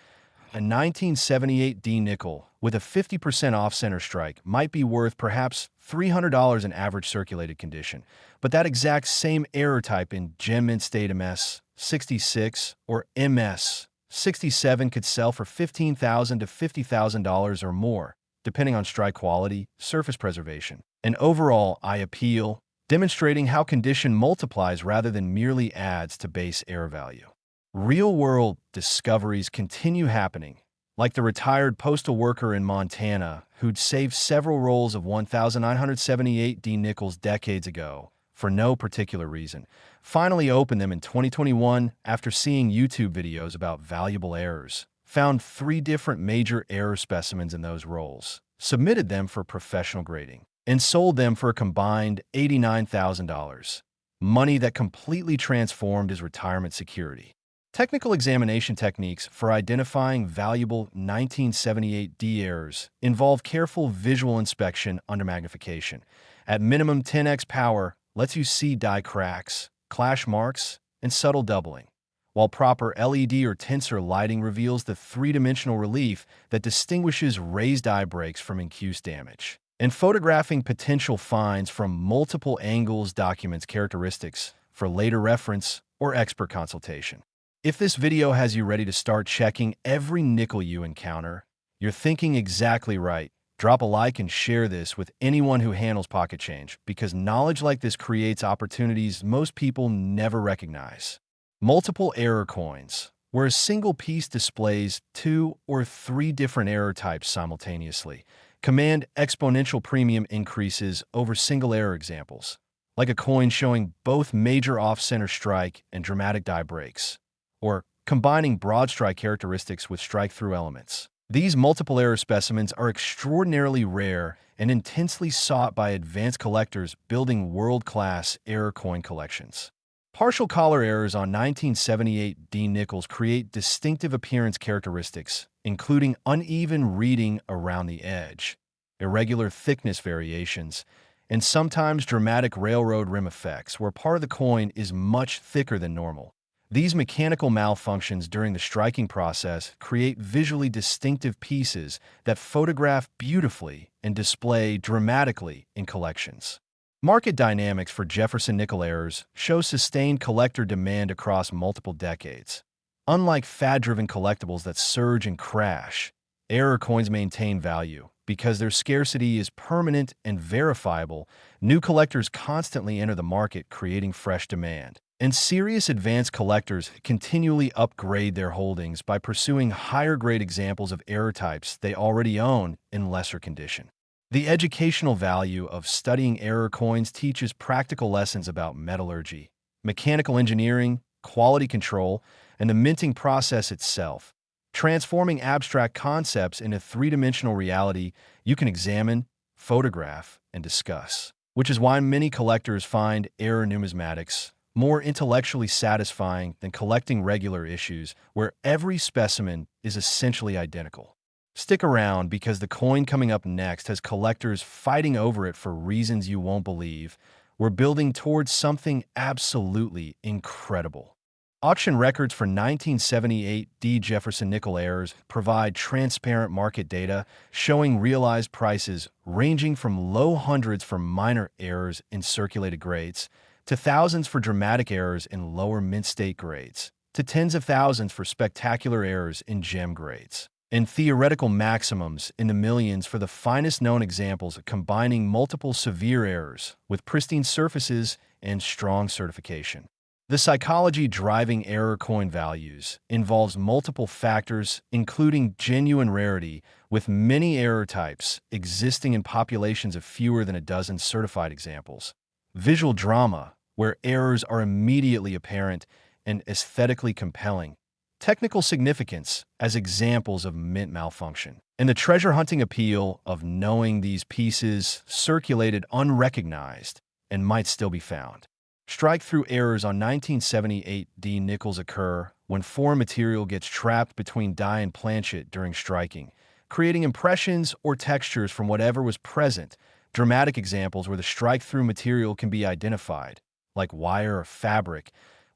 A 1978 D nickel with a 50% off-center strike might be worth perhaps $300 in average circulated condition, but that exact same error type in Gem Mint State MS 66 or MS 67 could sell for $15,000 to $50,000 or more, depending on strike quality, surface preservation, and overall eye appeal, demonstrating how condition multiplies rather than merely adds to base error value. Real-world discoveries continue happening, like the retired postal worker in Montana who'd saved several rolls of 1978 D nickels decades ago for no particular reason. Finally opened them in 2021 after seeing YouTube videos about valuable errors. Found 3 different major error specimens in those rolls. Submitted them for professional grading. And sold them for a combined $89,000. Money that completely transformed his retirement security. Technical examination techniques for identifying valuable 1978D errors involve careful visual inspection under magnification. At minimum 10x power, lets you see die cracks, clash marks, and subtle doubling, while proper LED or tensor lighting reveals the three-dimensional relief that distinguishes raised die breaks from incuse damage. And photographing potential finds from multiple angles documents characteristics for later reference or expert consultation. If this video has you ready to start checking every nickel you encounter, you're thinking exactly right. Drop a like and share this with anyone who handles pocket change, because knowledge like this creates opportunities most people never recognize. Multiple error coins, where a single piece displays 2 or 3 different error types simultaneously, command exponential premium increases over single error examples, like a coin showing both major off-center strike and dramatic die breaks, or combining broad strike characteristics with strike-through elements. These multiple error specimens are extraordinarily rare and intensely sought by advanced collectors building world-class error coin collections. Partial collar errors on 1978D nickels create distinctive appearance characteristics, including uneven reading around the edge, irregular thickness variations, and sometimes dramatic railroad rim effects where part of the coin is much thicker than normal. These mechanical malfunctions during the striking process create visually distinctive pieces that photograph beautifully and display dramatically in collections. Market dynamics for Jefferson nickel errors show sustained collector demand across multiple decades. Unlike fad-driven collectibles that surge and crash, error coins maintain value. Because their scarcity is permanent and verifiable, new collectors constantly enter the market, creating fresh demand. And serious advanced collectors continually upgrade their holdings by pursuing higher-grade examples of error types they already own in lesser condition. The educational value of studying error coins teaches practical lessons about metallurgy, mechanical engineering, quality control, and the minting process itself, transforming abstract concepts into three-dimensional reality you can examine, photograph, and discuss. Which is why many collectors find error numismatics more intellectually satisfying than collecting regular issues where every specimen is essentially identical. Stick around, because the coin coming up next has collectors fighting over it for reasons you won't believe. We're building towards something absolutely incredible. Auction records for 1978D Jefferson nickel errors provide transparent market data showing realized prices ranging from low hundreds for minor errors in circulated grades, to thousands for dramatic errors in lower mint-state grades, to tens of thousands for spectacular errors in gem grades, and theoretical maximums in the millions for the finest known examples combining multiple severe errors with pristine surfaces and strong certification. The psychology driving error coin values involves multiple factors, including genuine rarity, with many error types existing in populations of fewer than a dozen certified examples. Visual drama, where errors are immediately apparent and aesthetically compelling. Technical significance as examples of mint malfunction. And the treasure hunting appeal of knowing these pieces circulated unrecognized and might still be found. Strike-through errors on 1978D nickels occur when foreign material gets trapped between die and planchet during striking, creating impressions or textures from whatever was present. Dramatic examples where the strike-through material can be identified, like wire or fabric,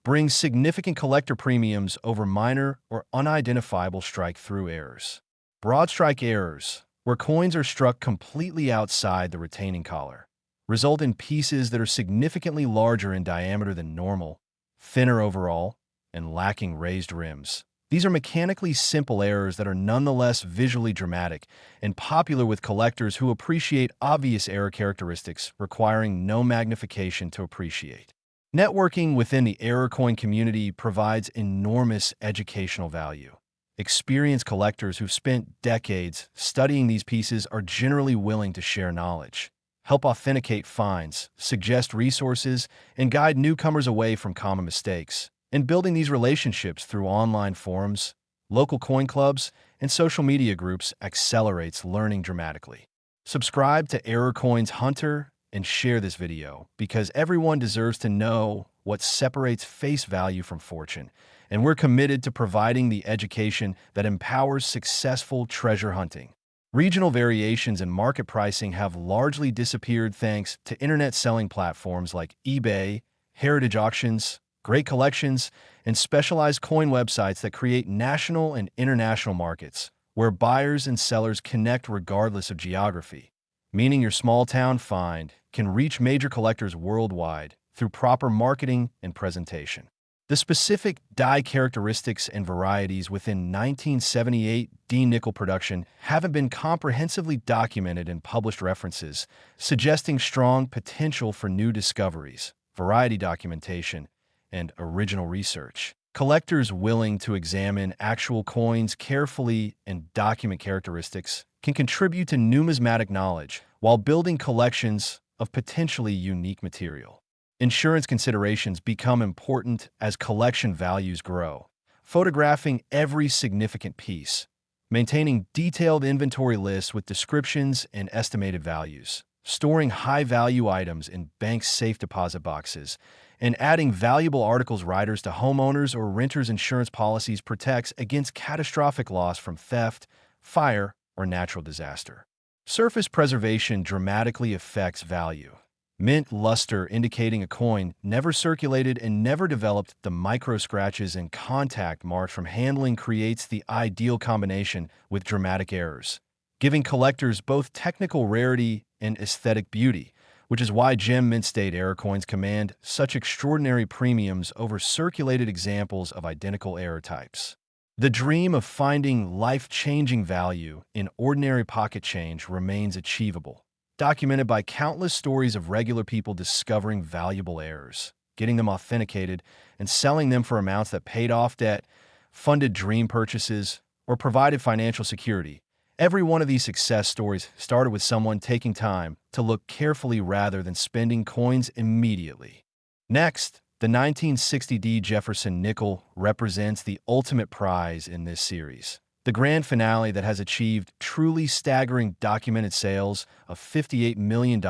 brings significant collector premiums over minor or unidentifiable strike-through errors. Broad strike errors, where coins are struck completely outside the retaining collar, result in pieces that are significantly larger in diameter than normal, thinner overall, and lacking raised rims. These are mechanically simple errors that are nonetheless visually dramatic and popular with collectors who appreciate obvious error characteristics requiring no magnification to appreciate. Networking within the error coin community provides enormous educational value. Experienced collectors who've spent decades studying these pieces are generally willing to share knowledge. help authenticate finds, suggest resources, and guide newcomers away from common mistakes. And building these relationships through online forums, local coin clubs, and social media groups accelerates learning dramatically. Subscribe to Error Coins Hunter and share this video because everyone deserves to know what separates face value from fortune, and we're committed to providing the education that empowers successful treasure hunting. Regional variations in market pricing have largely disappeared thanks to internet selling platforms like eBay, heritage auctions, great collections, and specialized coin websites that create national and international markets where buyers and sellers connect regardless of geography, meaning your small-town find can reach major collectors worldwide through proper marketing and presentation. The specific die characteristics and varieties within 1978 D nickel production haven't been comprehensively documented in published references, suggesting strong potential for new discoveries, variety documentation, and original research. Collectors willing to examine actual coins carefully and document characteristics can contribute to numismatic knowledge while building collections of potentially unique material. Insurance considerations become important as collection values grow. Photographing every significant piece, maintaining detailed inventory lists with descriptions and estimated values, storing high-value items in banks' safe deposit boxes, and adding valuable articles riders to homeowners or renters' insurance policies protects against catastrophic loss from theft, fire, or natural disaster. Surface preservation dramatically affects value. Mint luster indicating a coin never circulated and never developed the micro-scratches and contact marks from handling creates the ideal combination with dramatic errors, giving collectors both technical rarity and aesthetic beauty, which is why gem mint state error coins command such extraordinary premiums over circulated examples of identical error types. The dream of finding life-changing value in ordinary pocket change remains achievable, documented by countless stories of regular people discovering valuable errors, getting them authenticated, and selling them for amounts that paid off debt, funded dream purchases, or provided financial security. Every one of these success stories started with someone taking time to look carefully rather than spending coins immediately. Next, the 1960 D Jefferson nickel represents the ultimate prize in this series. The grand finale that has achieved truly staggering documented sales of $58 million.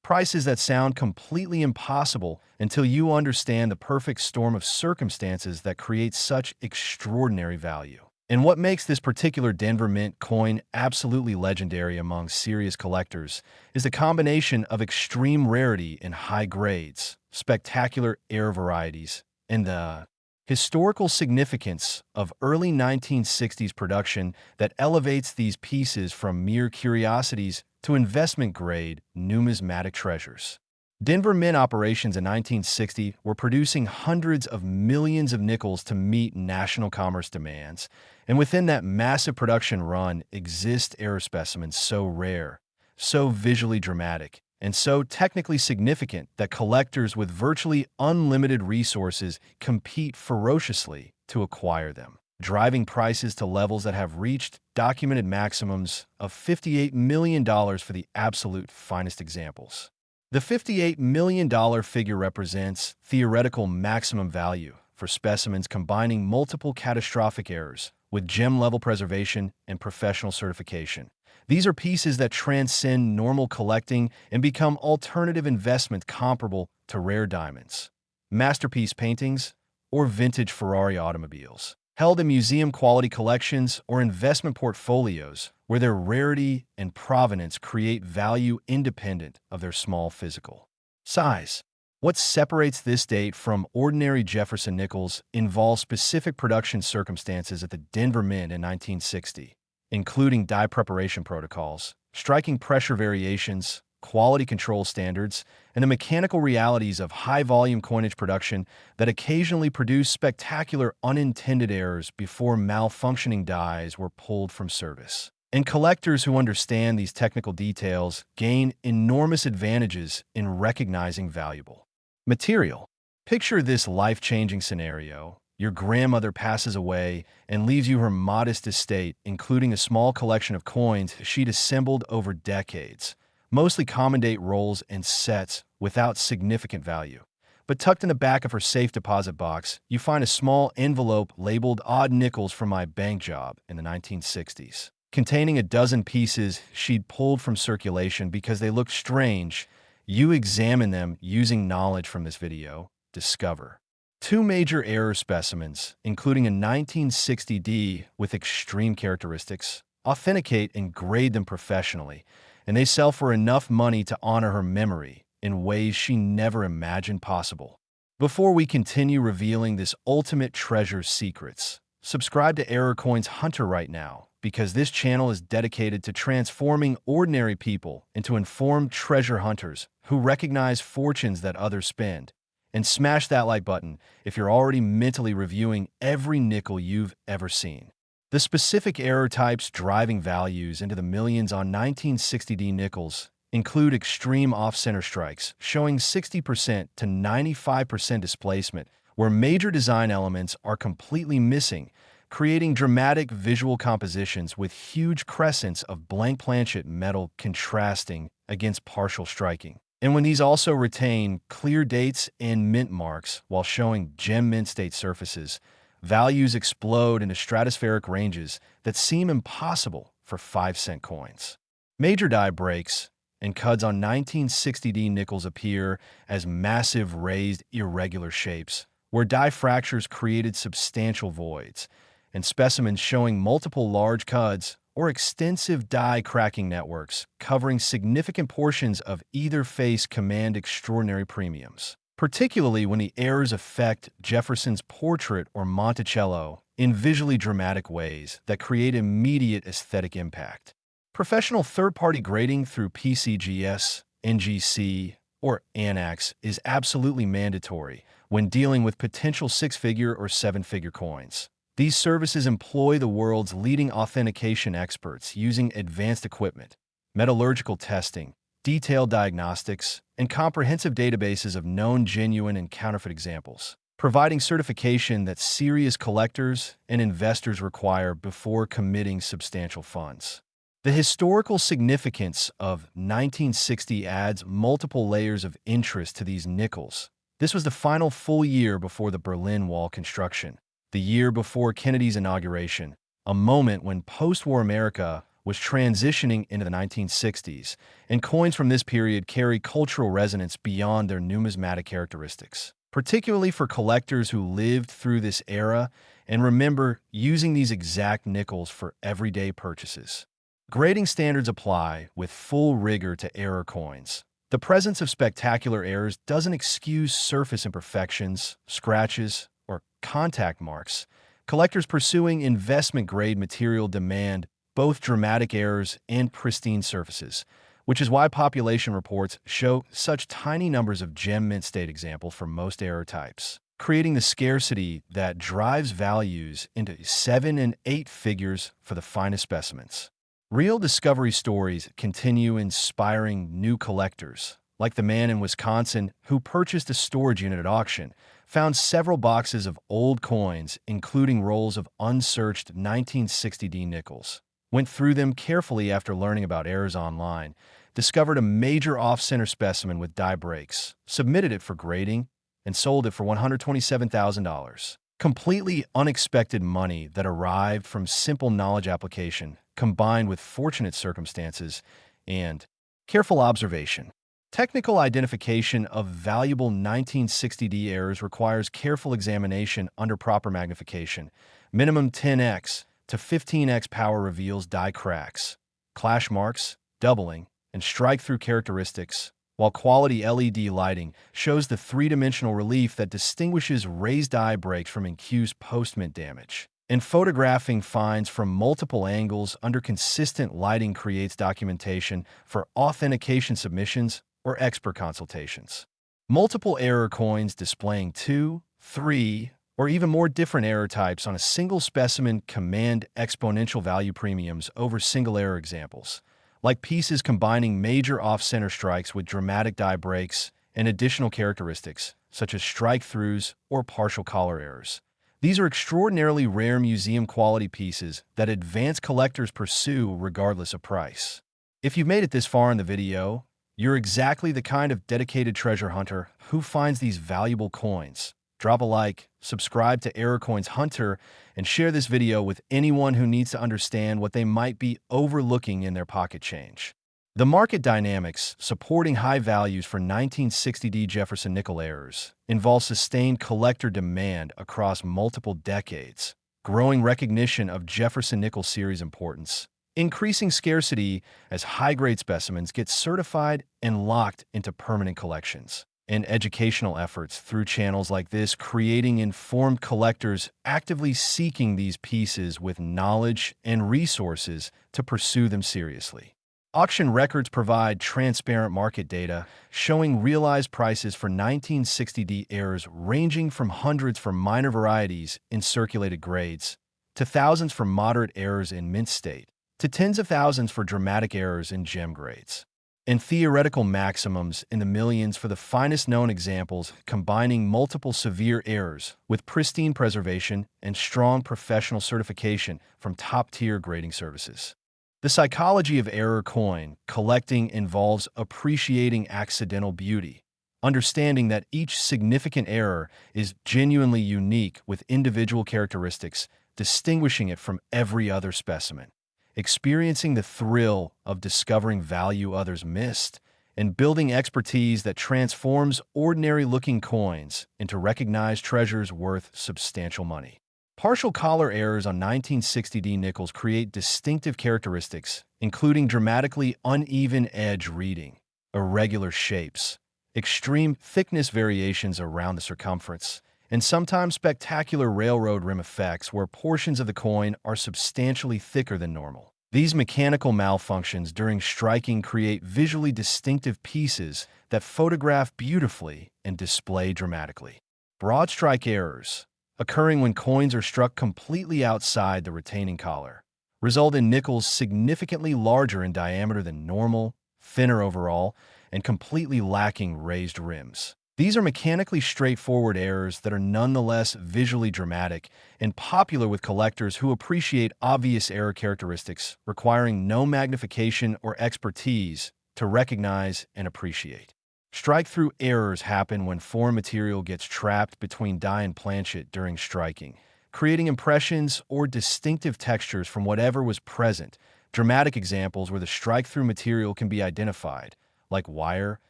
Prices that sound completely impossible until you understand the perfect storm of circumstances that create such extraordinary value. And what makes this particular Denver Mint coin absolutely legendary among serious collectors is the combination of extreme rarity in high grades, spectacular air varieties, and the historical significance of early 1960s production that elevates these pieces from mere curiosities to investment-grade numismatic treasures. Denver Mint operations in 1960 were producing hundreds of millions of nickels to meet national commerce demands, and within that massive production run exist error specimens so rare, so visually dramatic, and so technically significant that collectors with virtually unlimited resources compete ferociously to acquire them, driving prices to levels that have reached documented maximums of $58 million for the absolute finest examples. The $58 million figure represents theoretical maximum value for specimens combining multiple catastrophic errors with gem-level preservation and professional certification. These are pieces that transcend normal collecting and become alternative investments comparable to rare diamonds, masterpiece paintings, or vintage Ferrari automobiles, held in museum-quality collections or investment portfolios where their rarity and provenance create value independent of their small physical size. What separates this date from ordinary Jefferson nickels involves specific production circumstances at the Denver Mint in 1960. Including die preparation protocols, striking pressure variations, quality control standards, and the mechanical realities of high-volume coinage production that occasionally produce spectacular unintended errors before malfunctioning dies were pulled from service. And collectors who understand these technical details gain enormous advantages in recognizing valuable material. Picture this life-changing scenario. Your grandmother passes away and leaves you her modest estate, including a small collection of coins she'd assembled over decades, mostly common date rolls and sets without significant value. But tucked in the back of her safe deposit box, you find a small envelope labeled odd nickels from my bank job in the 1960s, containing a dozen pieces she'd pulled from circulation because they looked strange. You examine them using knowledge from this video. Discover two major error specimens, including a 1960D with extreme characteristics. Authenticate and grade them professionally, and they sell for enough money to honor her memory in ways she never imagined possible. Before we continue revealing this ultimate treasure's secrets, subscribe to Error Coins Hunter right now, because this channel is dedicated to transforming ordinary people into informed treasure hunters who recognize fortunes that others spend. And smash that like button if you're already mentally reviewing every nickel you've ever seen. The specific error types driving values into the millions on 1960D nickels include extreme off-center strikes, showing 60% to 95% displacement, where major design elements are completely missing, creating dramatic visual compositions with huge crescents of blank planchet metal contrasting against partial striking. And when these also retain clear dates and mint marks while showing gem mint state surfaces, values explode into stratospheric ranges that seem impossible for 5-cent coins. Major die breaks and cuds on 1960D nickels appear as massive raised irregular shapes, where die fractures created substantial voids, and specimens showing multiple large cuds or extensive die cracking networks covering significant portions of either face command extraordinary premiums, particularly when the errors affect Jefferson's portrait or Monticello in visually dramatic ways that create immediate aesthetic impact. Professional third-party grading through PCGS, NGC, or ANAX is absolutely mandatory when dealing with potential 6-figure or 7-figure coins. These services employ the world's leading authentication experts using advanced equipment, metallurgical testing, detailed diagnostics, and comprehensive databases of known genuine and counterfeit examples, providing certification that serious collectors and investors require before committing substantial funds. The historical significance of 1960 adds multiple layers of interest to these nickels. This was the final full year before the Berlin Wall construction, the year before Kennedy's inauguration, a moment when post-war America was transitioning into the 1960s, and coins from this period carry cultural resonance beyond their numismatic characteristics, particularly for collectors who lived through this era and remember using these exact nickels for everyday purchases. Grading standards apply with full rigor to error coins. The presence of spectacular errors doesn't excuse surface imperfections, scratches, or contact marks. Collectors pursuing investment-grade material demand both dramatic errors and pristine surfaces, which is why population reports show such tiny numbers of gem mint state examples for most error types, creating the scarcity that drives values into 7 and 8 figures for the finest specimens. Real discovery stories continue inspiring new collectors, like the man in Wisconsin who purchased a storage unit at auction, found several boxes of old coins, including rolls of unsearched 1960D nickels, went through them carefully after learning about errors online, discovered a major off-center specimen with die breaks, submitted it for grading, and sold it for $127,000. Completely unexpected money that arrived from simple knowledge application combined with fortunate circumstances and careful observation. Technical identification of valuable 1960D errors requires careful examination under proper magnification. Minimum 10x to 15x power reveals die cracks, clash marks, doubling, and strike-through characteristics, while quality LED lighting shows the three-dimensional relief that distinguishes raised die breaks from incused post-mint damage. And photographing finds from multiple angles under consistent lighting creates documentation for authentication submissions or expert consultations. Multiple error coins displaying 2, 3, or even more different error types on a single specimen command exponential value premiums over single error examples, like pieces combining major off-center strikes with dramatic die breaks and additional characteristics, such as strike-throughs or partial collar errors. These are extraordinarily rare museum-quality pieces that advanced collectors pursue regardless of price. If you've made it this far in the video, you're exactly the kind of dedicated treasure hunter who finds these valuable coins. Drop a like, subscribe to Error Coins Hunter, and share this video with anyone who needs to understand what they might be overlooking in their pocket change. The market dynamics supporting high values for 1960D Jefferson nickel errors involve sustained collector demand across multiple decades, growing recognition of Jefferson nickel series importance, increasing scarcity as high-grade specimens get certified and locked into permanent collections, and educational efforts through channels like this creating informed collectors actively seeking these pieces with knowledge and resources to pursue them seriously. Auction records provide transparent market data showing realized prices for 1960D errors ranging from hundreds for minor varieties in circulated grades, to thousands for moderate errors in mint state, to tens of thousands for dramatic errors in gem grades, and theoretical maximums in the millions for the finest known examples combining multiple severe errors with pristine preservation and strong professional certification from top-tier grading services. The psychology of error coin collecting involves appreciating accidental beauty, understanding that each significant error is genuinely unique with individual characteristics distinguishing it from every other specimen, experiencing the thrill of discovering value others missed, and building expertise that transforms ordinary-looking coins into recognized treasures worth substantial money. Partial collar errors on 1960D nickels create distinctive characteristics, including dramatically uneven edge reading, irregular shapes, extreme thickness variations around the circumference, and sometimes spectacular railroad rim effects where portions of the coin are substantially thicker than normal. These mechanical malfunctions during striking create visually distinctive pieces that photograph beautifully and display dramatically. Broad strike errors, occurring when coins are struck completely outside the retaining collar, result in nickels significantly larger in diameter than normal, thinner overall, and completely lacking raised rims. These are mechanically straightforward errors that are nonetheless visually dramatic and popular with collectors who appreciate obvious error characteristics requiring no magnification or expertise to recognize and appreciate. Strike-through errors happen when foreign material gets trapped between die and planchet during striking, creating impressions or distinctive textures from whatever was present. Dramatic examples where the strike-through material can be identified, like wire,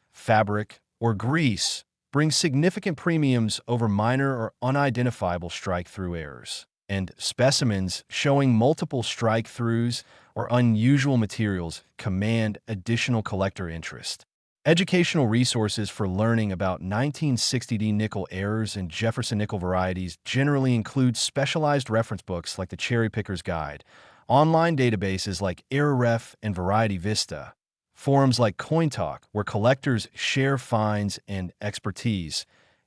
fabric, or grease, bring significant premiums over minor or unidentifiable strike-through errors. And specimens showing multiple strike-throughs or unusual materials command additional collector interest. Educational resources for learning about 1960D nickel errors and Jefferson nickel varieties generally include specialized reference books like the Cherry Picker's Guide, online databases like ErrorRef and Variety Vista, forums like CoinTalk where collectors share finds and expertise,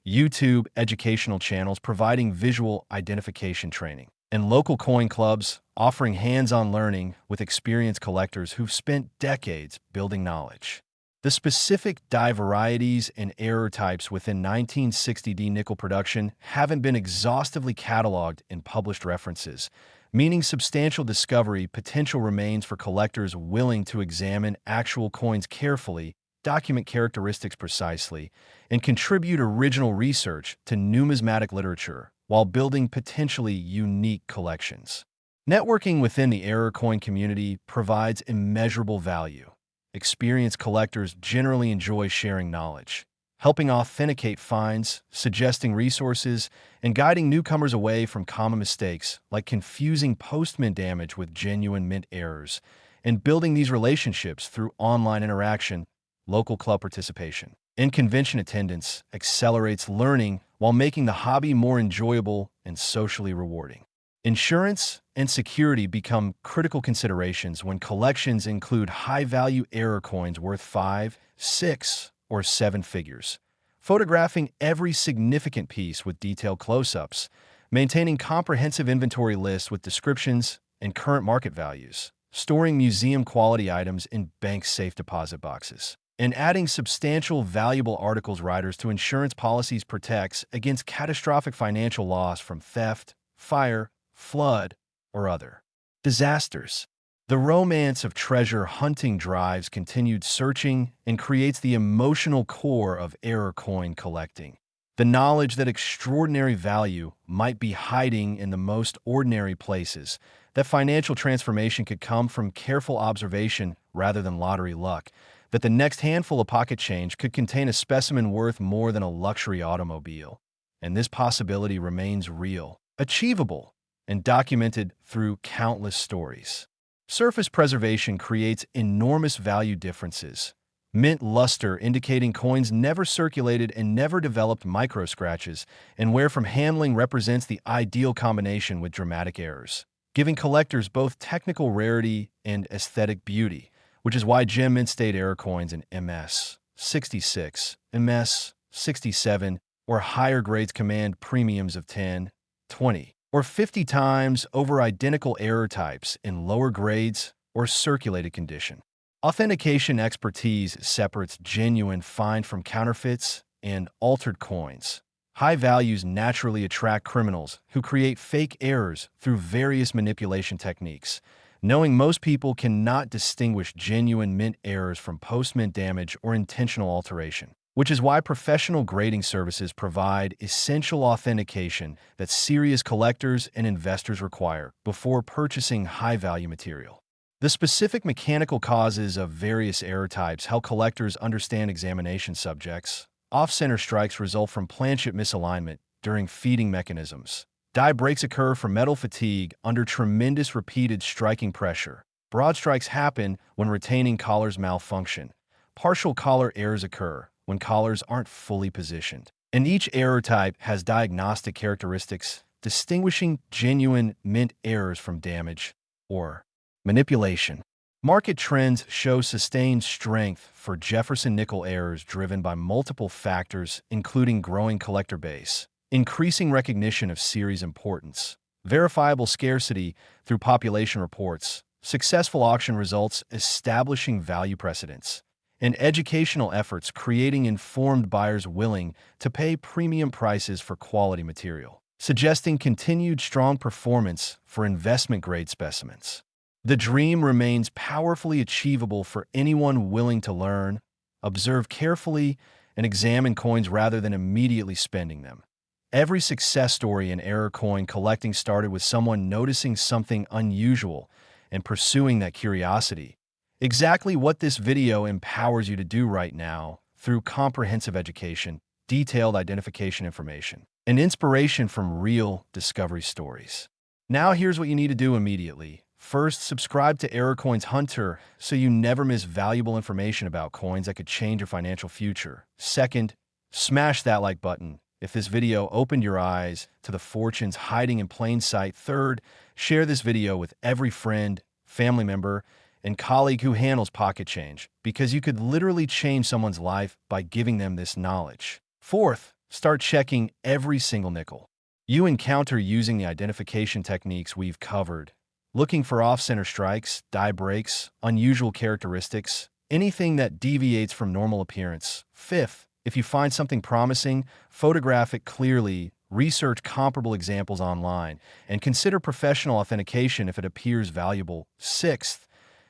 YouTube educational channels providing visual identification training, and local coin clubs offering hands-on learning with experienced collectors who've spent decades building knowledge. The specific die varieties and error types within 1960D nickel production haven't been exhaustively cataloged in published references, meaning substantial discovery potential remains for collectors willing to examine actual coins carefully, document characteristics precisely, and contribute original research to numismatic literature while building potentially unique collections. Networking within the error coin community provides immeasurable value. Experienced collectors generally enjoy sharing knowledge, helping authenticate finds, suggesting resources, and guiding newcomers away from common mistakes like confusing post-mint damage with genuine mint errors, and building these relationships through online interaction, local club participation, and convention attendance accelerates learning while making the hobby more enjoyable and socially rewarding. Insurance and security become critical considerations when collections include high-value error coins worth 5, 6, or 7 figures. Photographing every significant piece with detailed close-ups, maintaining comprehensive inventory lists with descriptions and current market values, storing museum-quality items in bank-safe deposit boxes, and adding substantial valuable articles riders to insurance policies protects against catastrophic financial loss from theft, fire, flood, or other disasters. The romance of treasure hunting drives continued searching and creates the emotional core of error coin collecting. The knowledge that extraordinary value might be hiding in the most ordinary places, that financial transformation could come from careful observation rather than lottery luck, that the next handful of pocket change could contain a specimen worth more than a luxury automobile. And this possibility remains real, achievable, and documented through countless stories. Surface preservation creates enormous value differences. Mint luster indicating coins never circulated and never developed micro-scratches, and wear from handling represents the ideal combination with dramatic errors, giving collectors both technical rarity and aesthetic beauty, which is why gem mint state error coins in MS 66, MS 67, or higher grades command premiums of 10, 20, or 50 times over identical error types in lower grades or circulated condition. Authentication expertise separates genuine find from counterfeits and altered coins. High values naturally attract criminals who create fake errors through various manipulation techniques. Knowing most people cannot distinguish genuine mint errors from post-mint damage or intentional alteration, which is why professional grading services provide essential authentication that serious collectors and investors require before purchasing high-value material. The specific mechanical causes of various error types help collectors understand examination subjects. Off-center strikes result from planchet misalignment during feeding mechanisms. Die breaks occur from metal fatigue under tremendous repeated striking pressure. Broad strikes happen when retaining collars malfunction. Partial collar errors occur when collars aren't fully positioned. And each error type has diagnostic characteristics distinguishing genuine mint errors from damage or manipulation. Market trends show sustained strength for Jefferson nickel errors driven by multiple factors, including growing collector base, increasing recognition of series importance, verifiable scarcity through population reports, successful auction results establishing value precedents, and educational efforts creating informed buyers willing to pay premium prices for quality material, suggesting continued strong performance for investment-grade specimens. The dream remains powerfully achievable for anyone willing to learn, observe carefully, and examine coins rather than immediately spending them. Every success story in error coin collecting started with someone noticing something unusual and pursuing that curiosity. Exactly what this video empowers you to do right now through comprehensive education, detailed identification information, and inspiration from real discovery stories. Now here's what you need to do immediately. First, subscribe to Error Coins Hunter so you never miss valuable information about coins that could change your financial future. Second, smash that like button if this video opened your eyes to the fortunes hiding in plain sight. Third, share this video with every friend, family member, and colleague who handles pocket change, because you could literally change someone's life by giving them this knowledge. Fourth, start checking every single nickel you encounter using the identification techniques we've covered, looking for off-center strikes, die breaks, unusual characteristics, anything that deviates from normal appearance. Fifth, if you find something promising, photograph it clearly, research comparable examples online, and consider professional authentication if it appears valuable. Sixth,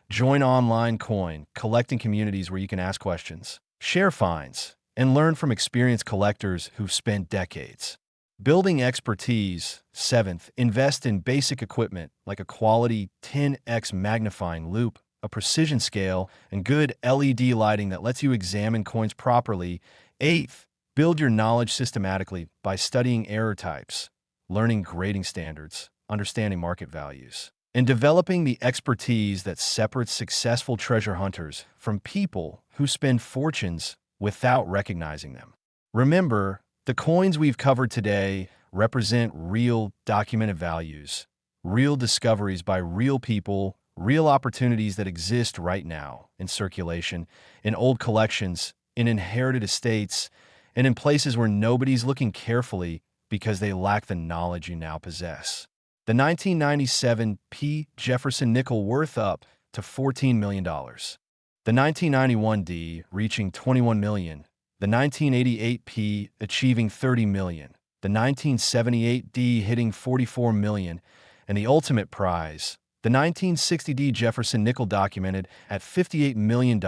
join online coin collecting communities where you can ask questions, share finds, and learn from experienced collectors who've spent decades building expertise. Seventh, invest in basic equipment like a quality 10x magnifying loupe, a precision scale, and good LED lighting that lets you examine coins properly. Eighth, build your knowledge systematically by studying error types, learning grading standards, understanding market values, and developing the expertise that separates successful treasure hunters from people who spend fortunes without recognizing them. Remember, the coins we've covered today represent real documented values, real discoveries by real people, real opportunities that exist right now in circulation, in old collections, in inherited estates, and in places where nobody's looking carefully because they lack the knowledge you now possess. The 1997 P. Jefferson nickel worth up to $14 million. The 1991 D reaching $21 million. The 1988 P achieving $30 million. The 1978 D hitting $44 million. And the ultimate prize, The 1960 Jefferson nickel documented at $58 million.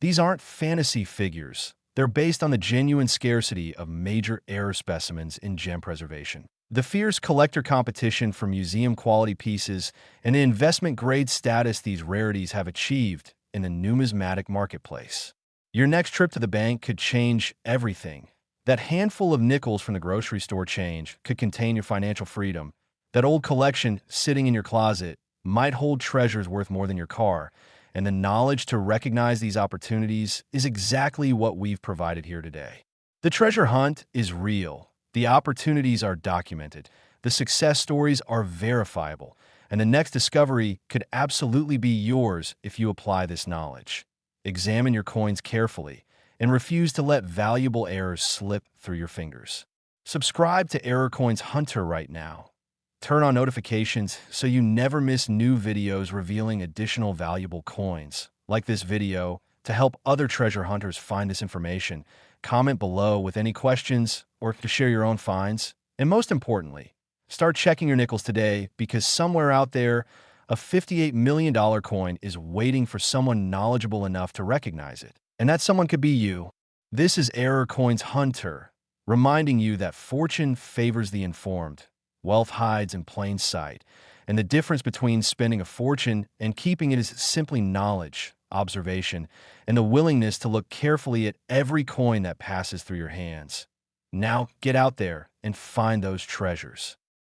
These aren't fantasy figures. They're based on the genuine scarcity of major error specimens in gem preservation. The fierce collector competition for museum-quality pieces and the investment-grade status these rarities have achieved in the numismatic marketplace. Your next trip to the bank could change everything. That handful of nickels from the grocery store change could contain your financial freedom. That old collection sitting in your closet might hold treasures worth more than your car, and the knowledge to recognize these opportunities is exactly what we've provided here today. The treasure hunt is real. The opportunities are documented. The success stories are verifiable. And the next discovery could absolutely be yours if you apply this knowledge. Examine your coins carefully and refuse to let valuable errors slip through your fingers. Subscribe to Error Coins Hunter right now. Turn on notifications so you never miss new videos revealing additional valuable coins. Like this video to help other treasure hunters find this information. Comment below with any questions or to share your own finds. And most importantly, start checking your nickels today because somewhere out there, a $58 million coin is waiting for someone knowledgeable enough to recognize it. And that someone could be you. This is Error Coins Hunter, reminding you that fortune favors the informed. Wealth hides in plain sight, and the difference between spending a fortune and keeping it is simply knowledge, observation, and the willingness to look carefully at every coin that passes through your hands. Now get out there and find those treasures.